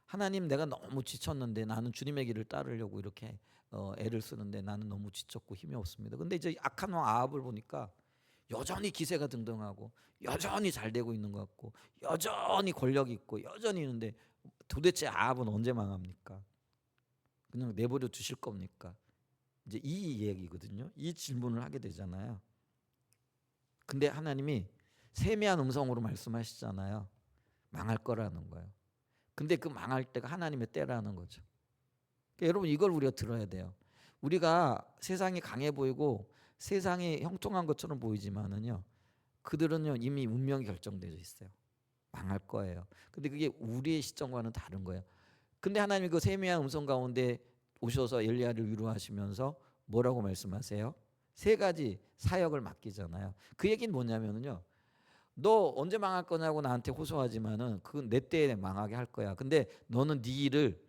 A: 하나님, 내가 너무 지쳤는데 나는 주님의 길을 따르려고 이렇게 애를 쓰는데 나는 너무 지쳤고 힘이 없습니다. 근데 이제 악한 왕 아합을 보니까 여전히 기세가 등등하고 여전히 잘 되고 있는 것 같고 여전히 권력이 있고 여전히 있는데 도대체 아합은 언제 망합니까? 그냥 내버려 두실 겁니까? 이제 이 얘기거든요. 이 질문을 하게 되잖아요. 근데 하나님이 세미한 음성으로 말씀하시잖아요. 망할 거라는 거예요. 근데 그 망할 때가 하나님의 때라는 거죠. 그러니까 여러분 이걸 우리가 들어야 돼요. 우리가 세상이 강해 보이고 세상이 형통한 것처럼 보이지만은요. 그들은요 이미 운명이 결정되어 있어요. 망할 거예요. 근데 그게 우리의 시점과는 다른 거예요. 근데 하나님이 그 세미한 음성 가운데 오셔서 엘리야를 위로하시면서 뭐라고 말씀하세요? 세 가지 사역을 맡기잖아요. 그 얘기는 뭐냐면요. 너 언제 망할 거냐고 나한테 호소하지만은 그건 내 때에 망하게 할 거야. 근데 너는 네 일을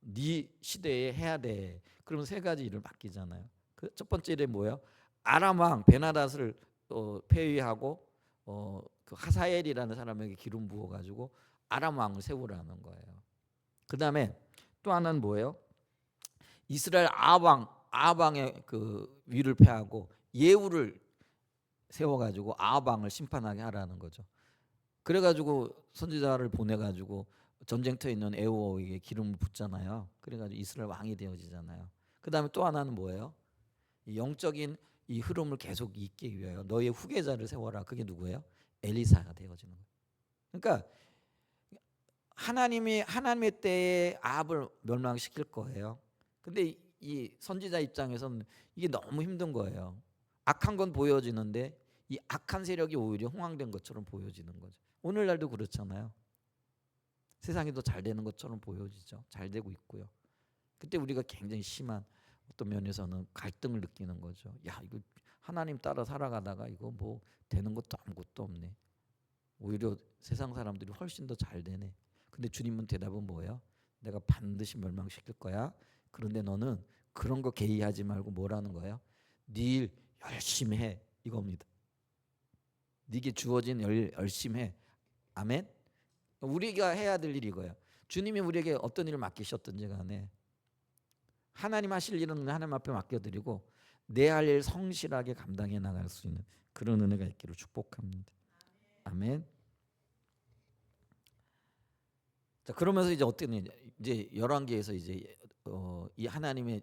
A: 네 시대에 해야 돼. 그러면 세 가지 일을 맡기잖아요. 그 첫 번째 일이 뭐예요? 아람 왕 베나닷을 폐위하고 그 하사엘이라는 사람에게 기름 부어 가지고 아람 왕을 세우라는 거예요. 그다음에 또 하나는 뭐예요? 이스라엘 아합 왕의 그 위를 폐하고 예후를 세워 가지고 아합 왕을 심판하게 하라는 거죠. 그래 가지고 선지자를 보내 가지고 전쟁터에 있는 에호에게 기름을 붓잖아요. 그래 가지고 이스라엘 왕이 되어지잖아요. 그다음에 또 하나는 뭐예요? 이 영적인 이 흐름을 계속 잇기 위하여 너의 후계자를 세워라. 그게 누구예요? 엘리사가 되어지는 거예요. 그러니까 하나님의 때에 아합을 멸망시킬 거예요. 근데 이 선지자 입장에서는 이게 너무 힘든 거예요. 악한 건 보여지는데 이 악한 세력이 오히려 흥황된 것처럼 보여지는 거죠. 오늘날도 그렇잖아요. 세상이 더 잘 되는 것처럼 보여지죠. 잘 되고 있고요. 그때 우리가 굉장히 심한 어떤 면에서는 갈등을 느끼는 거죠. 야, 이거 하나님 따라 살아가다가 이거 뭐 되는 것도 아무것도 없네. 오히려 세상 사람들이 훨씬 더 잘 되네. 근데 주님은 대답은 뭐예요? 내가 반드시 멸망시킬 거야. 그런데 너는 그런 거 개의하지 말고 뭐라는 거예요? 네 일 열심히 해. 이겁니다. 네게 주어진 일 열심히 해. 아멘. 우리가 해야 될 일이 이거예요. 주님이 우리에게 어떤 일을 맡기셨든지 간에 하나님 하실 일은 하나님 앞에 맡겨드리고 내 할 일 성실하게 감당해 나갈 수 있는 그런 은혜가 있기를 축복합니다. 아멘. 자, 그러면서 이제 어떤 이제 열왕기에서 이제 이 하나님의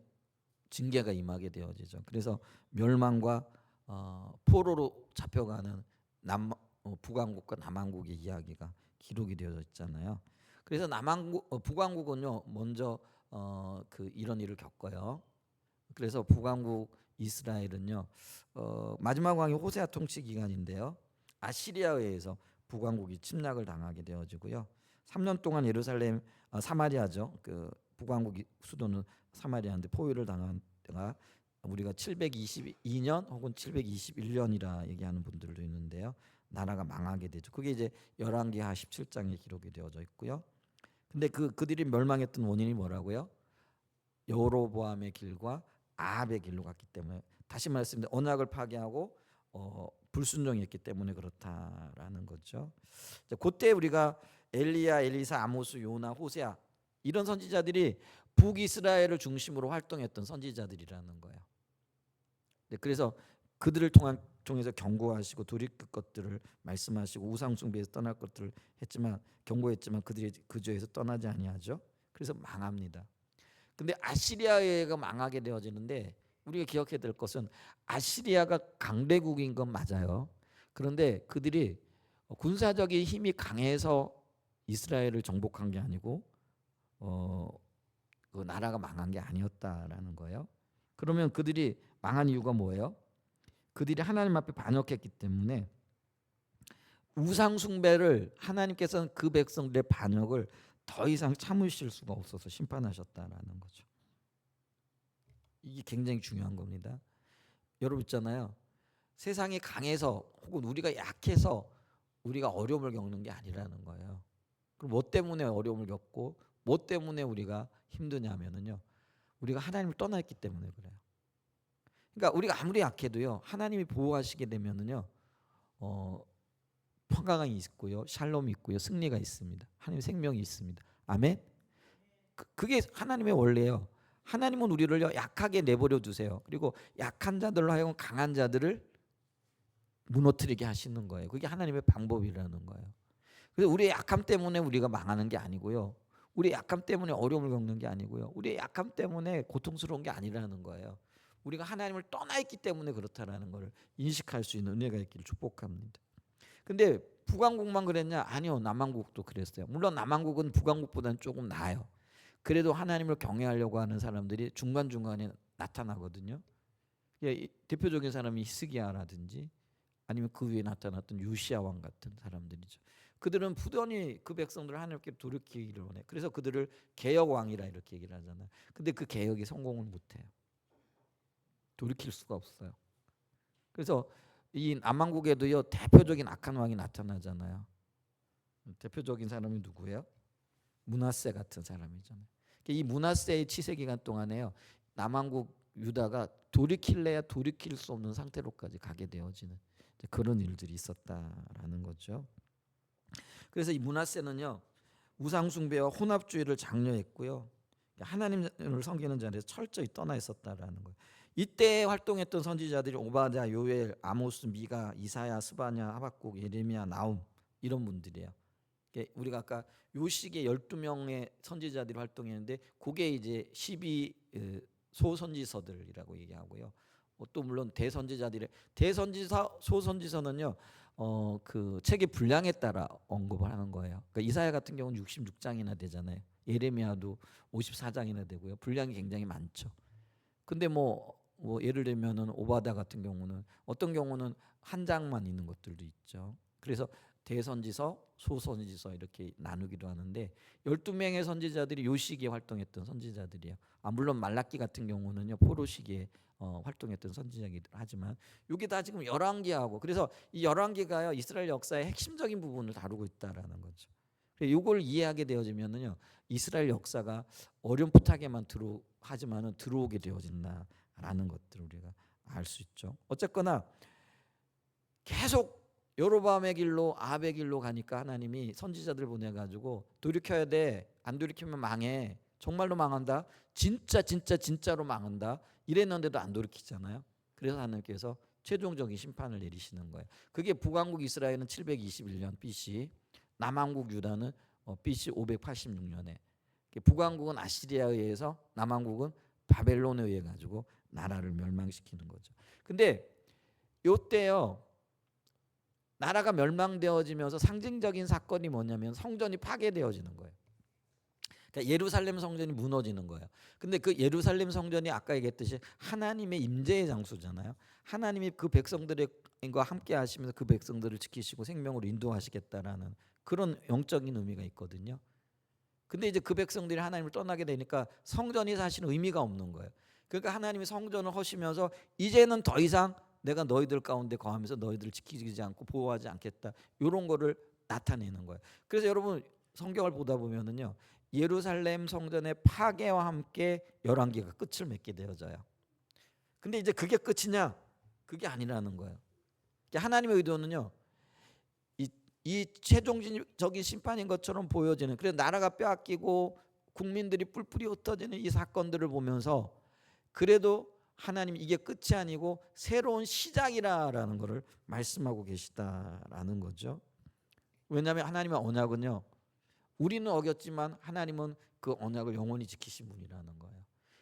A: 징계가 임하게 되어지죠. 그래서 멸망과 포로로 잡혀가는 북왕국과 남왕국의 이야기가 기록이 되어져 있잖아요. 그래서 북왕국은요 먼저 그 이런 일을 겪어요. 그래서 북왕국 이스라엘은요 마지막 왕이 호세아 통치 기간인데요. 아시리아에 의해서 북왕국이 침략을 당하게 되어지고요. 3년 동안 예루살렘 사마리아죠. 그 북왕국 수도는 사마리아인데 포위를 당하다가 우리가 722년 혹은 721년이라 얘기하는 분들도 있는데요. 나라가 망하게 되죠. 그게 이제 열왕기하 17장에 기록이 되어져 있고요. 근데 그들이 멸망했던 원인이 뭐라고요? 여로보암의 길과 아합의 길로 갔기 때문에 다시 말씀드리면 언약을 파괴하고 불순종했기 때문에 그렇다라는 거죠. 그때 우리가 엘리야, 엘리사, 아모스, 요나, 호세아 이런 선지자들이 북이스라엘을 중심으로 활동했던 선지자들이라는 거예요. 그래서 그들을 통해서 경고하시고 돌이킬 것들을 말씀하시고 우상 숭배에서 떠날 것들을 했지만 경고했지만 그들이 그 죄에서 떠나지 아니하죠. 그래서 망합니다. 근데 아시리아가 망하게 되어지는데 우리가 기억해야 될 것은 아시리아가 강대국인 건 맞아요. 그런데 그들이 군사적인 힘이 강해서 이스라엘을 정복한 게 아니고 그 나라가 망한 게 아니었다라는 거예요. 그러면 그들이 망한 이유가 뭐예요? 그들이 하나님 앞에 반역했기 때문에 우상 숭배를 하나님께서는 그 백성들의 반역을 더 이상 참으실 수가 없어서 심판하셨다라는 거죠. 이게 굉장히 중요한 겁니다. 여러분 있잖아요. 세상이 강해서 혹은 우리가 약해서 우리가 어려움을 겪는 게 아니라는 거예요. 그럼 뭐 때문에 어려움을 겪고 뭐 때문에 우리가 힘드냐면은요. 우리가 하나님을 떠났기 때문에 그래요. 그러니까 우리가 아무리 약해도요. 하나님이 보호하시게 되면은요. 평강이 있고요. 샬롬이 있고요. 승리가 있습니다. 하나님의 생명이 있습니다. 아멘. 그게 하나님의 원리예요. 하나님은 우리를 약하게 내버려 두세요. 그리고 약한 자들로 하여금 강한 자들을 무너뜨리게 하시는 거예요. 그게 하나님의 방법이라는 거예요. 그래서 우리의 약함 때문에 우리가 망하는 게 아니고요. 우리의 약함 때문에 어려움을 겪는 게 아니고요. 우리의 약함 때문에 고통스러운 게 아니라는 거예요. 우리가 하나님을 떠나 있기 때문에 그렇다라는 것을 인식할 수 있는 은혜가 있기를 축복합니다. 근데 북왕국만 그랬냐? 아니요. 남왕국도 그랬어요. 물론 남왕국은 북왕국보다는 조금 나아요. 그래도 하나님을 경외하려고 하는 사람들이 중간중간에 나타나거든요. 대표적인 사람이 히스기야라든지 아니면 그 위에 나타났던 요시야 왕 같은 사람들이죠. 그들은 부단히 그 백성들을 하나님께 돌이키기를 원해. 그래서 그들을 개혁 왕이라 이렇게 얘기를 하잖아요. 근데 그 개혁이 성공을 못해요. 돌이킬 수가 없어요. 그래서 이 남왕국에도요 대표적인 악한 왕이 나타나잖아요. 대표적인 사람이 누구예요? 므낫세 같은 사람이잖아요. 이 므낫세의 치세 기간 동안에요 남왕국 유다가 돌이킬래야 돌이킬 수 없는 상태로까지 가게 되어지는 그런 일들이 있었다라는 거죠. 그래서 이 므낫세는요 우상 숭배와 혼합주의를 장려했고요. 하나님을 섬기는 자리에서 철저히 떠나 있었다라는 거예요. 이때 활동했던 선지자들이 오바댜, 요엘, 아모스, 미가, 이사야, 스바냐, 하박국, 예레미야, 나훔 이런 분들이에요. 우리가 아까 요 시기에 12명의 선지자들이 활동했는데 그게 이제 12 소선지서들이라고 얘기하고요. 또 물론 대선지서 소선지서는요. 그 책의 분량에 따라 언급을 하는 거예요. 그러니까 이사야 같은 경우는 66장이나 되잖아요. 예레미야도 54장이나 되고요. 분량이 굉장히 많죠. 근데 뭐 예를 들면은 오바댜 같은 경우는 어떤 경우는 한 장만 있는 것들도 있죠. 그래서 대선지서, 소선지서 이렇게 나누기도 하는데 12명의 선지자들이 요 시기에 활동했던 선지자들이에요. 물론 말라기 같은 경우는요. 포로 시기에 활동했던 선지자이기도 하지만 이게 다 지금 열왕기하고 그래서 이 열왕기가요. 이스라엘 역사의 핵심적인 부분을 다루고 있다라는 거죠. 이걸 이해하게 되어지면은요. 이스라엘 역사가 어렴풋하게만 하지만은 들어오게 되어진다라는 것들을 우리가 알 수 있죠. 어쨌거나 계속 여로보암의 길로 아합의 길로 가니까 하나님이 선지자들 보내 가지고 돌이켜야 돼. 안 돌이키면 망해. 정말로 망한다. 진짜로 망한다. 이랬는데도 안 돌이키잖아요. 그래서 하나님께서 최종적인 심판을 내리시는 거예요. 그게 북왕국 이스라엘은 721년 BC, 남왕국 유다는 BC 586년에 북왕국은 아시리아에 의해서 남왕국은 바벨론에 의해 가지고 나라를 멸망시키는 거죠. 근데 요때요. 나라가 멸망되어지면서 상징적인 사건이 뭐냐면 성전이 파괴되어지는 거예요. 그러니까 예루살렘 성전이 무너지는 거예요. 근데 그 예루살렘 성전이 아까 얘기했듯이 하나님의 임재의 장소잖아요. 하나님이 그 백성들과 함께 하시면서 그 백성들을 지키시고 생명으로 인도하시겠다라는 그런 영적인 의미가 있거든요. 근데 이제 그 백성들이 하나님을 떠나게 되니까 성전이 사실 의미가 없는 거예요. 그러니까 하나님이 성전을 허시면서 이제는 더 이상 내가 너희들 가운데 거하면서 너희들을 지키지 않고 보호하지 않겠다. 이런 거를 나타내는 거예요. 그래서 여러분 성경을 보다 보면은요. 예루살렘 성전의 파괴와 함께 열왕기가 끝을 맺게 되어져요. 근데 이제 그게 끝이냐? 그게 아니라는 거예요. 하나님의 의도는요. 이 최종적인 심판인 것처럼 보여지는 그래서 나라가 빼앗기고 국민들이 뿔뿔이 흩어지는 이 사건들을 보면서 그래도 하나님 이게 끝이 아니고 새로운 시작이라는 것을 말씀하고 계시다라는 거죠. 왜냐하면 하나님의 언약은요. 우리는 어겼지만 하나님은 그 언약을 영원히 지키신 분이라는 거예요.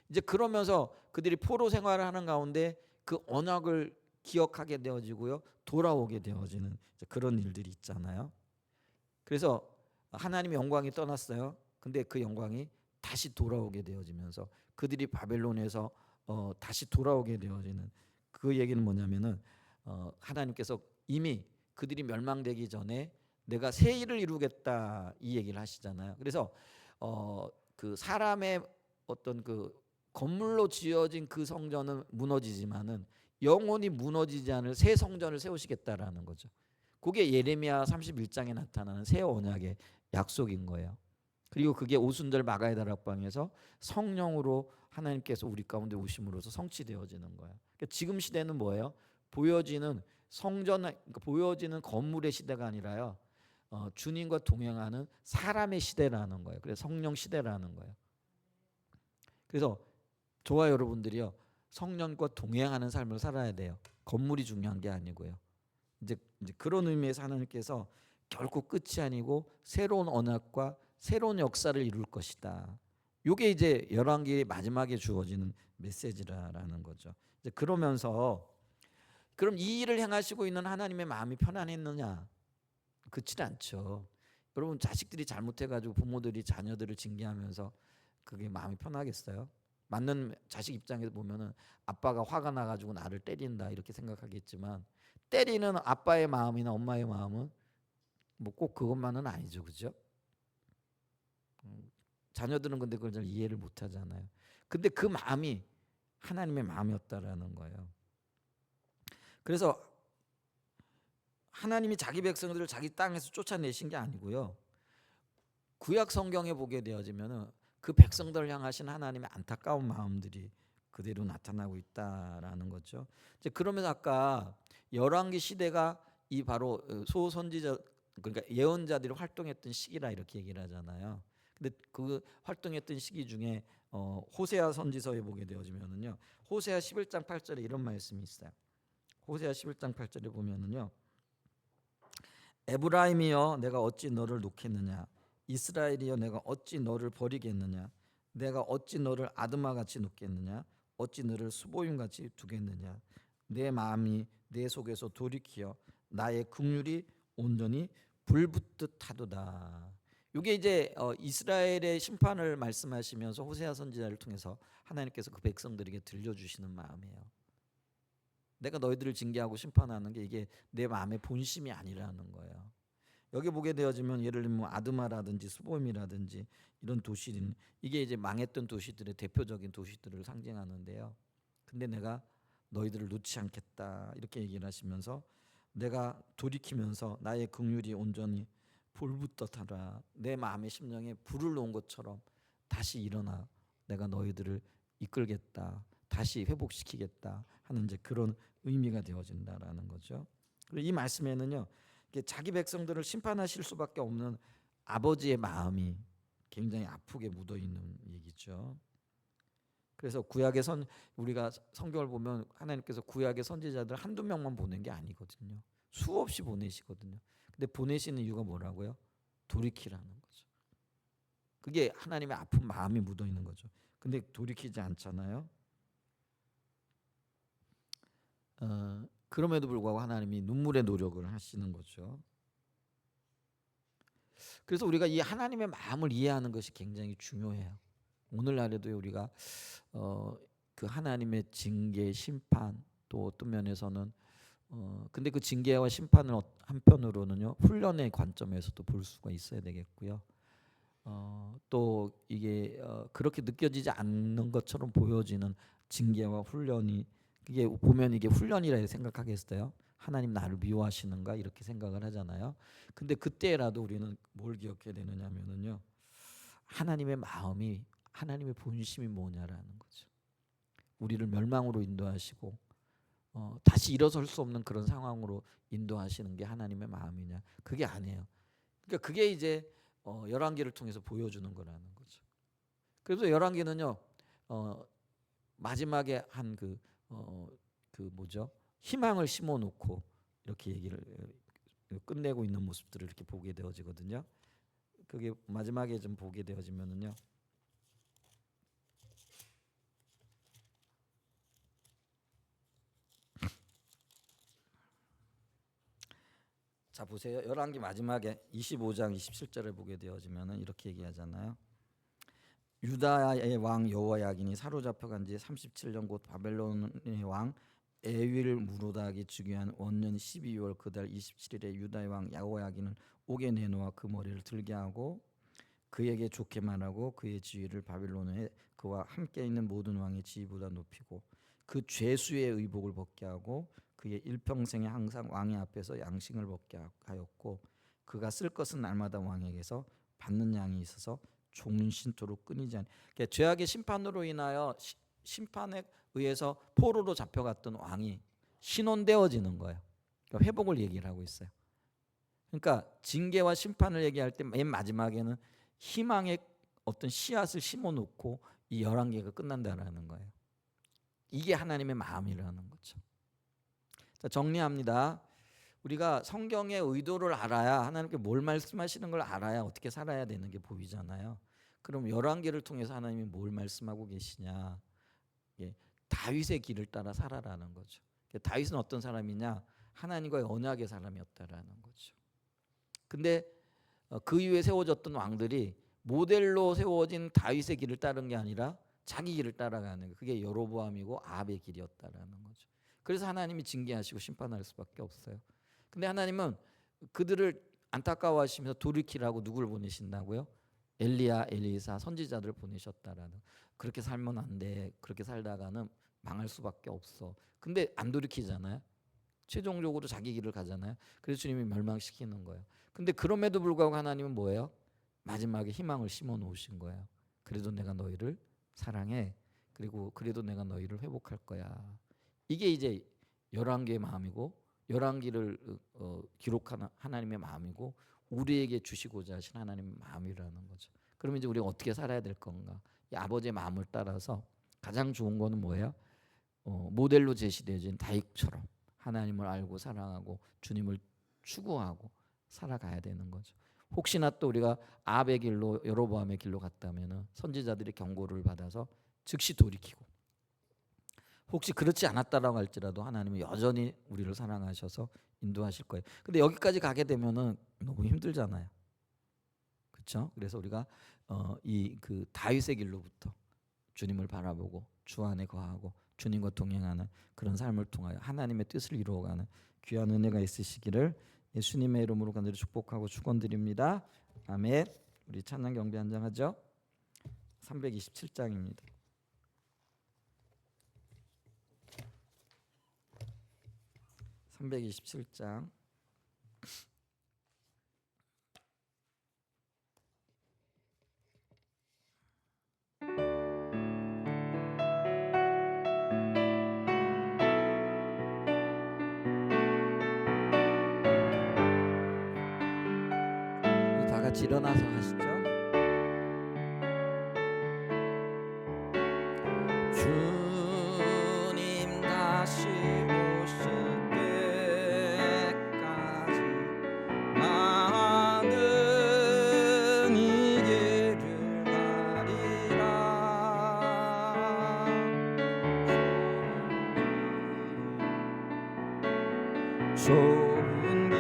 A: 이제 그러면서 그들이 포로 생활을 하는 가운데 그 언약을 기억하게 되어지고요. 돌아오게 되어지는 그런 일들이 있잖아요. 그래서 하나님의 영광이 떠났어요. 근데 그 영광이 다시 돌아오게 되어지면서 그들이 바벨론에서 다시 돌아오게 되어지는 그 얘기는 뭐냐면은 하나님께서 이미 그들이 멸망되기 전에 내가 새 일을 이루겠다 이 얘기를 하시잖아요. 그래서 그 사람의 어떤 그 건물로 지어진 그 성전은 무너지지만은 영원히 무너지지 않을 새 성전을 세우시겠다라는 거죠. 그게 예레미야 31장에 나타나는 새 언약의 약속인 거예요. 그리고 그게 오순절 마가의 다락방에서 성령으로 하나님께서 우리 가운데 오심으로써 성취되어지는 거예요. 그러니까 지금 시대는 뭐예요? 보여지는 성전, 그러니까 보여지는 건물의 시대가 아니라요. 주님과 동행하는 사람의 시대라는 거예요. 그래서 성령 시대라는 거예요. 그래서 저와 여러분들이요, 성령과 동행하는 삶을 살아야 돼요. 건물이 중요한 게 아니고요. 이제 그런 의미에서 하나님께서 결코 끝이 아니고 새로운 언약과 새로운 역사를 이룰 것이다. 이게 이제 열왕기 마지막에 주어지는 메시지라는 거죠. 이제 그러면서 그럼 이 일을 행하시고 있는 하나님의 마음이 편안했느냐? 그렇지 않죠. 여러분 자식들이 잘못해가지고 부모들이 자녀들을 징계하면서 그게 마음이 편하겠어요? 맞는 자식 입장에서 보면은 아빠가 화가 나가지고 나를 때린다 이렇게 생각하겠지만 때리는 아빠의 마음이나 엄마의 마음은 뭐 꼭 그것만은 아니죠, 그죠? 자녀들은 근데 그걸 잘 이해를 못하잖아요. 근데 그 마음이 하나님의 마음이었다라는 거예요. 그래서 하나님이 자기 백성들을 자기 땅에서 쫓아내신 게 아니고요. 구약 성경에 보게 되어지면은 그 백성들을 향하신 하나님의 안타까운 마음들이 그대로 나타나고 있다라는 거죠. 이제 그러면서 아까 열왕기 시대가 이 바로 소선지자 그러니까 예언자들이 활동했던 시기라 이렇게 얘기를 하잖아요. 근데 그 활동했던 시기 중에 호세아 선지서에 보게 되어지면은요. 호세아 11장 8절에 이런 말씀이 있어요. 호세아 11장 8절에 보면은요. 에브라임이여 내가 어찌 너를 놓겠느냐, 이스라엘이여 내가 어찌 너를 버리겠느냐, 내가 어찌 너를 아드마같이 놓겠느냐, 어찌 너를 수보임같이 두겠느냐, 내 마음이 내 속에서 돌이키어 나의 긍휼이 온전히 불붙듯 하도다. 이게 이제 이스라엘의 심판을 말씀하시면서 호세아 선지자를 통해서 하나님께서 그 백성들에게 들려주시는 마음이에요. 내가 너희들을 징계하고 심판하는 게 이게 내 마음의 본심이 아니라는 거예요. 여기 보게 되어지면 예를 들면 아드마라든지 수보임이라든지 이런 도시는 이게 이제 망했던 도시들의 대표적인 도시들을 상징하는데요. 근데 내가 너희들을 놓지 않겠다 이렇게 얘기를 하시면서 내가 돌이키면서 나의 긍휼이 온전히 불붙듯하라. 내 마음의 심령에 불을 놓은 것처럼 다시 일어나 내가 너희들을 이끌겠다. 다시 회복시키겠다 하는 이제 그런 의미가 되어진다라는 거죠. 그리고 이 말씀에는요. 자기 백성들을 심판하실 수밖에 없는 아버지의 마음이 굉장히 아프게 묻어 있는 얘기죠. 그래서 구약의 우리가 성경을 보면 하나님께서 구약의 선지자들 한두 명만 보낸 게 아니거든요. 수없이 보내시거든요. 근데 보내시는 이유가 뭐라고요? 돌이키라는 거죠. 그게 하나님의 아픈 마음이 묻어 있는 거죠. 근데 돌이키지 않잖아요. 그럼에도 불구하고 하나님이 눈물의 노력을 하시는 거죠. 그래서 우리가 이 하나님의 마음을 이해하는 것이 굉장히 중요해요. 오늘날에도 우리가 그 하나님의 징계, 심판 또 어떤 면에서는 근데 그 징계와 심판을 한편으로는요 훈련의 관점에서도 볼 수가 있어야 되겠고요. 또 이게 그렇게 느껴지지 않는 것처럼 보여지는 징계와 훈련이 그게 보면 이게 훈련이라 생각하겠어요. 하나님 나를 미워하시는가 이렇게 생각을 하잖아요. 근데 그때라도 우리는 뭘 기억해야 되느냐면은요. 하나님의 마음이 하나님의 본심이 뭐냐라는 거죠. 우리를 멸망으로 인도하시고 다시 일어설 수 없는 그런 상황으로 인도하시는 게 하나님의 마음이냐? 그게 아니에요. 그러니까 그게 이제 열왕기를 통해서 보여주는 거라는 거죠. 그래서 열왕기는요 마지막에 한 그 뭐죠? 희망을 심어놓고 이렇게 얘기를 끝내고 있는 모습들을 이렇게 보게 되어지거든요. 그게 마지막에 좀 보게 되어지면은요. 자 보세요. 열왕기 마지막에 25장 27절을 보게 되어지면은 이렇게 얘기하잖아요. 유다의 왕 여호야긴이 사로잡혀간 지 37년 곧 바벨론의 왕 에윌 무로닥이 즉위한 원년 12월 그달 27일에 유다의 왕 여호야긴을 옥에 내놓아 그 머리를 들게 하고 그에게 좋게 말하고 그의 지위를 바빌론에 그와 함께 있는 모든 왕의 지위보다 높이고 그 죄수의 의복을 벗게 하고 그의 일평생에 항상 왕의 앞에서 양식을 먹게 하였고 그가 쓸 것은 날마다 왕에게서 받는 양이 있어서 종신토록 끊이지 않. 그러니까 죄악의 심판으로 인하여 심판에 의해서 포로로 잡혀갔던 왕이 신원되어지는 거예요. 그러니까 회복을 얘기를 하고 있어요. 그러니까 징계와 심판을 얘기할 때 맨 마지막에는 희망의 어떤 씨앗을 심어놓고 이 11개가 끝난다라는 거예요. 이게 하나님의 마음이라는 거죠. 자, 정리합니다. 우리가 성경의 의도를 알아야, 하나님께 뭘 말씀하시는 걸 알아야 어떻게 살아야 되는 게 보이잖아요. 그럼 11개를 통해서 하나님이 뭘 말씀하고 계시냐? 예, 다윗의 길을 따라 살아라는 거죠. 다윗은 어떤 사람이냐? 하나님과의 언약의 사람이었다라는 거죠. 근데 그 이후에 세워졌던 왕들이 모델로 세워진 다윗의 길을 따른 게 아니라 자기 길을 따라가는 거예요. 그게 여로보암이고 아합의 길이었다라는 거죠. 그래서 하나님이 징계하시고 심판할 수밖에 없어요. 근데 하나님은 그들을 안타까워하시면서 돌이키라고 누구를 보내신다고요? 엘리야, 엘리사 선지자들을 보내셨다라는. 그렇게 살면 안 돼. 그렇게 살다가는 망할 수밖에 없어. 근데 안 돌이키잖아요. 최종적으로 자기 길을 가잖아요. 그래서 주님이 멸망시키는 거예요. 근데 그럼에도 불구하고 하나님은 뭐예요? 마지막에 희망을 심어 놓으신 거예요. 그래도 내가 너희를 사랑해. 그리고 그래도 내가 너희를 회복할 거야. 이게 이제 11개의 마음이고 11개를 기록한 하나님의 마음이고 우리에게 주시고자 하신 하나님의 마음이라는 거죠. 그러면 이제 우리가 어떻게 살아야 될 건가? 이 아버지의 마음을 따라서 가장 좋은 거는 뭐예요? 모델로 제시되어진 다윗처럼 하나님을 알고 사랑하고 주님을 추구하고 살아가야 되는 거죠. 혹시나 또 우리가 아합의 길로 여로보암의 길로 갔다면 선지자들의 경고를 받아서 즉시 돌이키고, 혹시 그렇지 않았다라고 할지라도 하나님은 여전히 우리를 사랑하셔서 인도하실 거예요. 근데 여기까지 가게 되면은 너무 힘들잖아요. 그렇죠? 그래서 우리가 이 그 다윗의 길로부터 주님을 바라보고 주 안에 거하고 주님과 동행하는 그런 삶을 통하여 하나님의 뜻을 이루어가는 귀한 은혜가 있으시기를 예수님의 이름으로 간절히 축복하고 축원드립니다. 아멘. 우리 찬양 경배 한 장 하죠. 327장입니다. 327장. 다 같이 일어나서 하시죠. 주님 다시 오실 때까지 나는 이 길을 가리라. 좋은 길